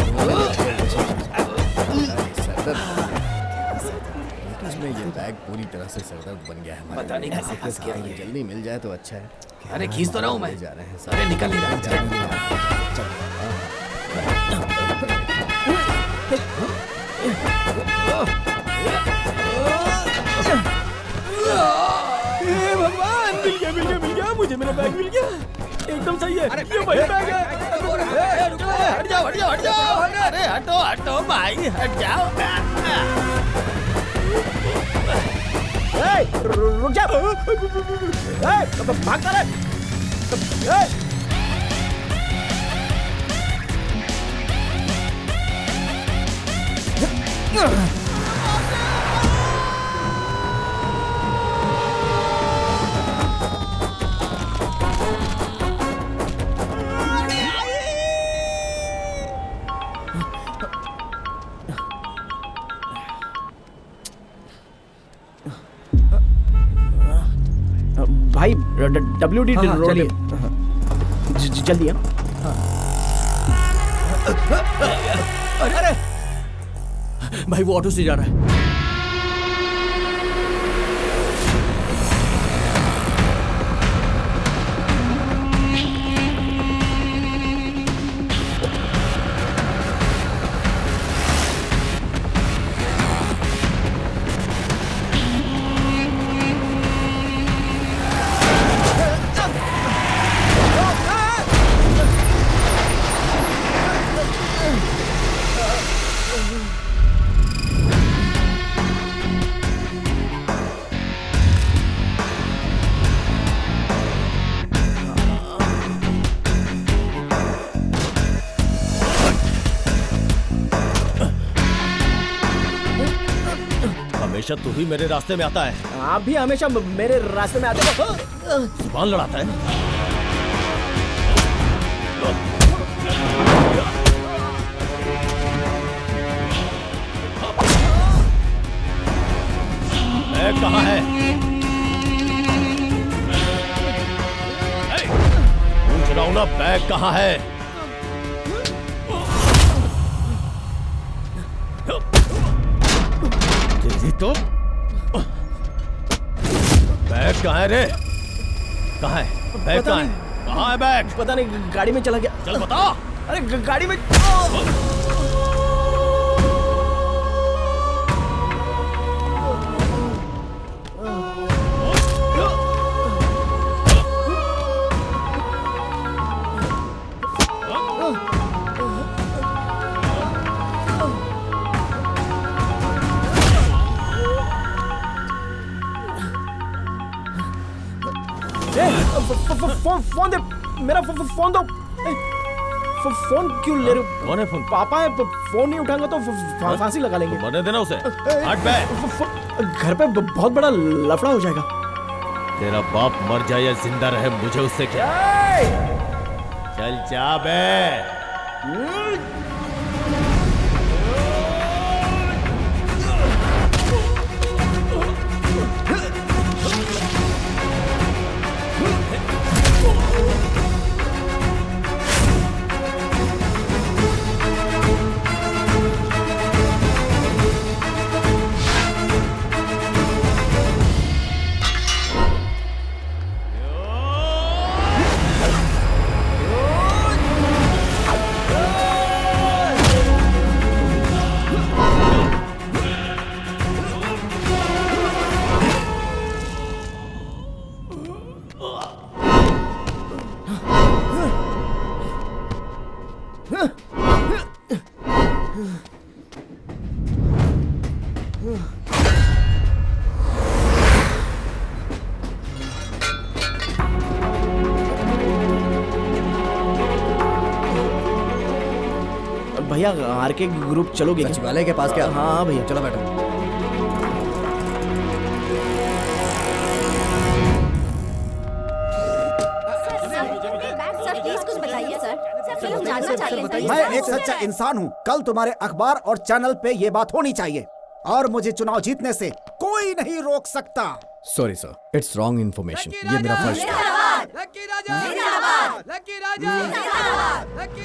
इसमें ये बैग पूरी तरह से सरदर्द बन गया है। पता नहीं कैसे फंस गया ये। जल्दी मिल जाए तो अच्छा है। अरे खींच तो रहा हूँ मैं। जा रहे हैं। अरे निकल नहीं रहा। भगवान, मिल गया। मुझे मेरा बैग मिल गया। एकदम सही है। ये वही बैग है। हट जाओ। अरे हटो भाई, हट जाओ। रुक जा। भाग रहा है। भाई WD हाँ, रोड चलिए। जल्दी। अरे भाई, वो ऑटो से जा रहा है। हमेशा तू ही मेरे रास्ते में आता है। आप भी हमेशा मेरे रास्ते में आते हो। जुबान लड़ाता है। बैग कहाँ है? पूछ रहा हूं ना, बैग कहाँ है? तेरी तो बैग कहाँ है रे? कहाँ है बैग? कहाँ है? कहाँ है बैग? पता नहीं, गाड़ी में चला गया। चल बता। अरे गाड़ी में। फोन दे मेरा, फोन दो। फोन क्यों ले रहे हो? कौन है फोन? पापा है, फोन नहीं उठाऊंगा तो फांसी लगा लेंगे। मरने देना उसे। हट बे। घर पे बहुत बड़ा लफड़ा हो जाएगा। तेरा बाप मर जाए या जिंदा रहे, मुझे उससे क्या। चल जा बे। भैया आर के ग्रुप चलोगे? सचिवालय के पास क्या? हाँ भैया चलो बैठो। सर प्लीज कुछ बताइए सर, लोग जानना चाहते हैं। मैं एक सच्चा इंसान हूँ। कल तुम्हारे अखबार और चैनल पे ये बात होनी चाहिए और मुझे चुनाव जीतने से कोई नहीं रोक सकता। Sorry sir, it's wrong information. ये मेरा फर्ज था।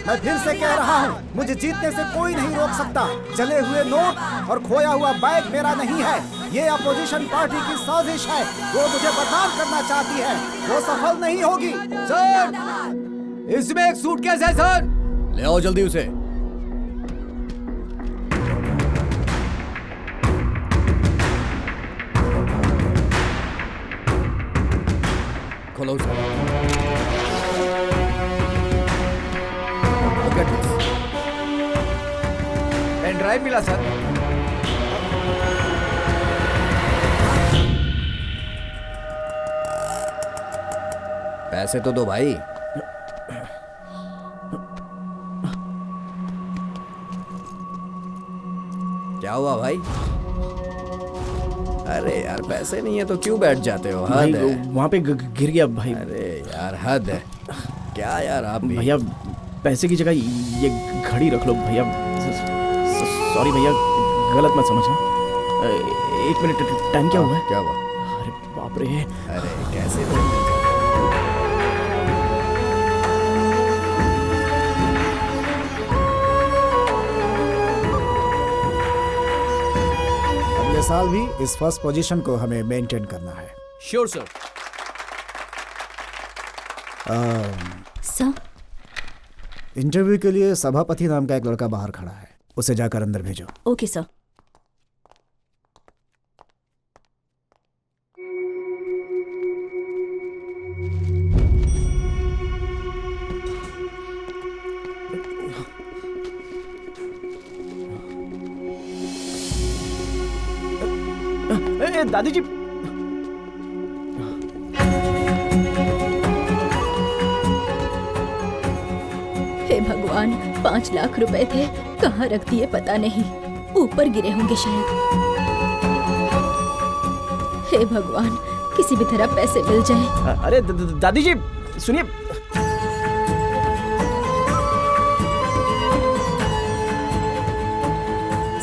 मैं फिर से कह रहा हूँ, मुझे जीतने से कोई नहीं रोक सकता। जले हुए नोट और खोया हुआ बैग मेरा नहीं है, ये अपोजिशन पार्टी की साजिश है। वो मुझे बदनाम करना चाहती है, वो सफल नहीं होगी। सर, इसमें एक सूटकेस है सर, ले आओ जल्दी उसे। खोलो उसे। पेन ड्राइव मिला सर। पैसे तो दो भाई। क्या हुआ भाई? अरे यार पैसे नहीं है तो क्यों बैठ जाते हो? हद है। वहाँ पे गिर गया भाई। अरे यार हद है। क्या यार आप भी? भैया पैसे की जगह ये घड़ी रख लो भैया। सॉरी भैया, गलत मत समझना। एक मिनट, टाइम क्या हुआ है? क्या हुआ? अरे बाप रे। अरे कैसे अगले साल भी इस फर्स्ट पोजीशन को हमें मेंटेन करना है। Sure sir. सर, इंटरव्यू के लिए सभापति नाम का एक लड़का बाहर खड़ा है, उसे जाकर अंदर भेजो। Okay sir. दादी जी, हे भगवान, 5 लाख रुपए थे, कहाँ रख दिए पता नहीं। ऊपर गिरे होंगे शायद। हे भगवान, किसी भी तरह पैसे मिल जाए। अरे दादी जी सुनिए।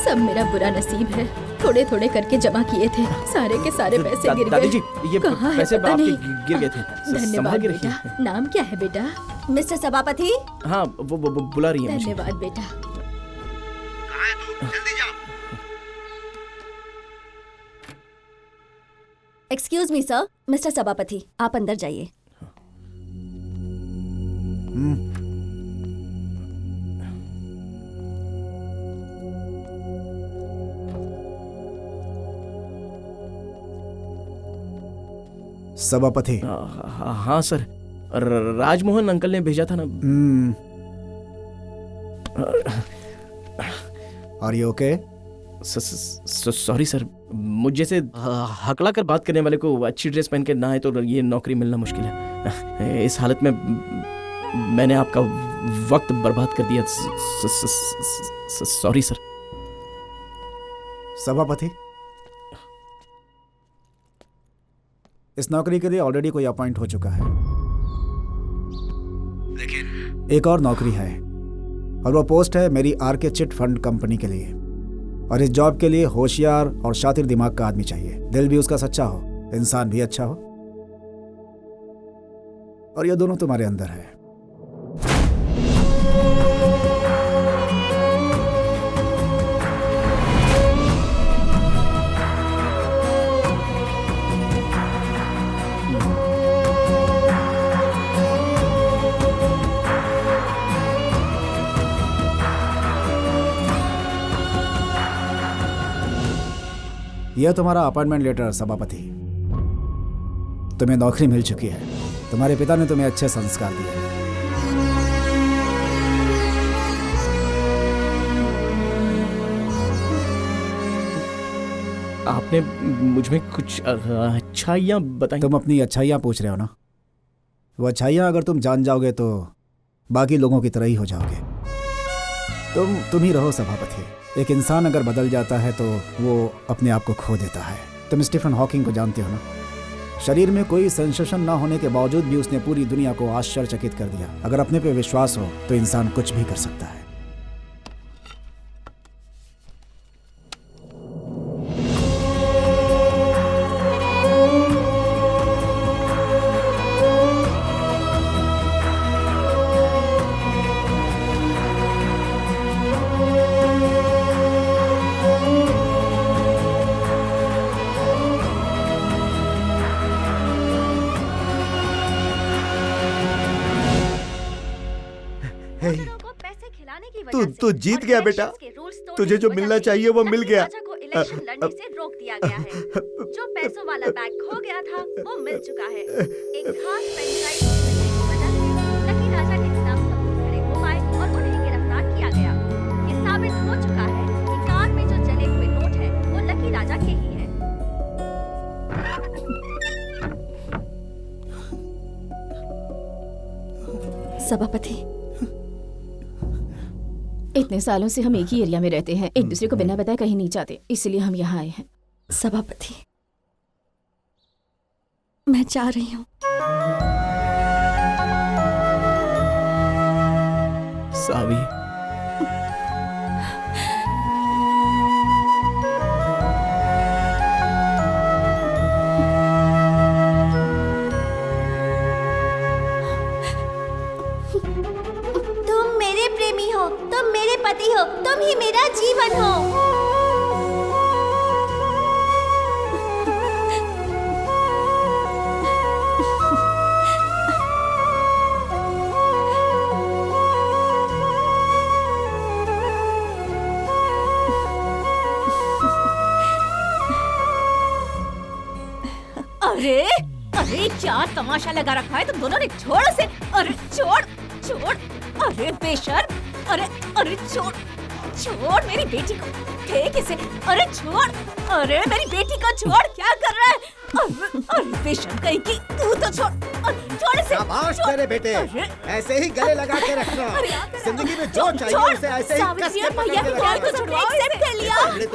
सब मेरा बुरा नसीब है। थोड़े थोड़े करके जमा किए थे, सारे के सारे पैसे गिर गए। दादी जी ये कहाँ है पैसे पता आपके नहीं। गिर गए थे। धन्यवाद बेटा। नाम क्या है बेटा? मिस्टर सभापति। हाँ वो बुला रही है मुझे। धन्यवाद बेटा। कहाँ है तू? जल्दी जा। एक्सक्यूज मी सर, मिस्टर सभापति आप अंदर जाइए। सभापति। हाँ सर, राजमोहन अंकल ने भेजा था ना। Are you okay? Sorry sir, मुझ जैसे हकला कर बात करने वाले को अच्छी ड्रेस पहन के ना आए तो ये नौकरी मिलना मुश्किल है। इस हालत में मैंने आपका वक्त बर्बाद कर दिया। Sorry sir. सभापति, इस नौकरी के लिए ऑलरेडी कोई अपॉइंट हो चुका है, लेकिन एक और नौकरी है और वो पोस्ट है मेरी आरके चिट फंड कंपनी के लिए। और इस जॉब के लिए होशियार और शातिर दिमाग का आदमी चाहिए। दिल भी उसका सच्चा हो, इंसान भी अच्छा हो, और ये दोनों तुम्हारे अंदर है। यह तुम्हारा अपॉइंटमेंट लेटर सभापति। तुम्हें नौकरी मिल चुकी है। तुम्हारे पिता ने तुम्हें अच्छे संस्कार दिए। आपने मुझ में कुछ अच्छाइयाँ बताई। तुम अपनी अच्छाइयाँ पूछ रहे हो ना? वो अच्छाइयाँ अगर तुम जान जाओगे तो बाकी लोगों की तरह ही हो जाओगे। तुम ही रहो सभापति। एक इंसान अगर बदल जाता है तो वो अपने आप को खो देता है। तुम स्टीफन हॉकिंग को जानते हो ना? शरीर में कोई सेंसेशन ना होने के बावजूद भी उसने पूरी दुनिया को आश्चर्यचकित कर दिया। अगर अपने पे विश्वास हो तो इंसान कुछ भी कर सकता है। तू जीत गया बेटा। तुझे जो मिलना चाहिए वो मिल गया। इलेक्शन लड़ने से रोक दिया गया है। जो पैसों वाला बैग खो गया था वो मिल चुका है। एक खास फ्रेंचाइज की वजह से लकी राजा के खिलाफ सबूत खड़े हो पाए और उन्हें गिरफ्तार किया गया। ये साबित हो चुका है कि कार में जो जले हुए नोट है वो लकी राजा के ही है। सभापति, इतने सालों से हम एक ही एरिया में रहते हैं, एक दूसरे को बिना बताए कहीं नहीं जाते, इसलिए हम यहाँ आए हैं। सभापति, मैं जा रही हूँ। सावी, तुम मेरे प्रेमी हो, तुम मेरे पति हो, तुम ही मेरा जीवन हो। अरे अरे क्या तमाशा लगा रखा है तुम दोनों ने। छोड़ उसे। अरे छोड़ छोड़। अरे बेशर्म। अरे अरे छोड़ छोड़ मेरी बेटी को। फेंक इसे। अरे छोड़। अरे मेरी बेटी को छोड़। क्या कर रहा है? अरे बेशर्म कहीं की। तू तो छोड़। छोड़ इसे। शाबाश मेरे बेटे, ऐसे ही गले लगा के रखना। जिंदगी में जो चाहिए उसे ऐसे ही कस के पकड़ के रखना।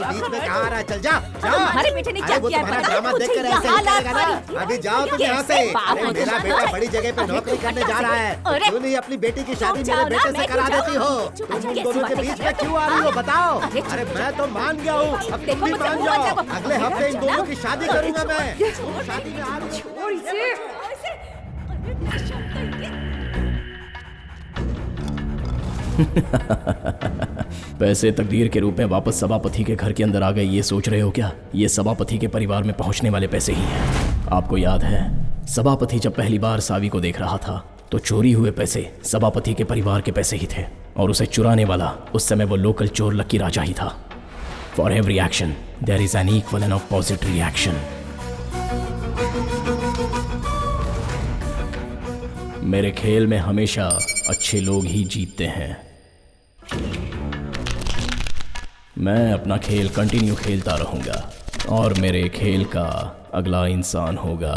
तू बीच में कहाँ आ रहा है? चल जा जा। तुम्हारे बेटे ने क्या अरे वो किया है तुम्हारा पता है ड्रामा मुझे? देखकर ये ऐसे ही हालात करेगा ना। वाली- अभी जाओ तुम यहाँ से। कैसे बाप अरे हो मेरा जाता बेटा है? बड़ी जगह पे नौकरी करने जा रहा है। अरे, क्यों नहीं अपनी बेटी की शादी जाओ मेरे ना, बेटे से मैं करा क्यों देती हो? जाऊं? तुम उन कैसी दोनों के बातें बीच कर में रहे क्यों हो? आ रही हो बताओ? अरे, अरे मैं तो मान गया हूँ, अब देखो तुम भी मुझसे मान मुंह मत जाओ। लगाओ। अगले हफ्ते इन दोनों की शादी करूंगा मैं। छोड़ शादी में आ रही हूँ। छोड़ इसे। पैसे तकदीर के रूप में वापस सभापति के घर के अंदर आ गए, ये सोच रहे हो क्या? ये सभापति के परिवार में पहुंचने वाले पैसे ही हैं। आपको याद है सभापति जब पहली बार सावी को देख रहा था तो चोरी हुए पैसे सभापति के परिवार के पैसे ही थे, और उसे चुराने वाला उस समय वो लोकल चोर लक्की राजा ही था। For every action there is an equal and opposite reaction. मेरे खेल में हमेशा अच्छे लोग ही जीतते हैं। मैं अपना खेल कंटिन्यू खेलता रहूंगा और मेरे खेल का अगला इंसान होगा।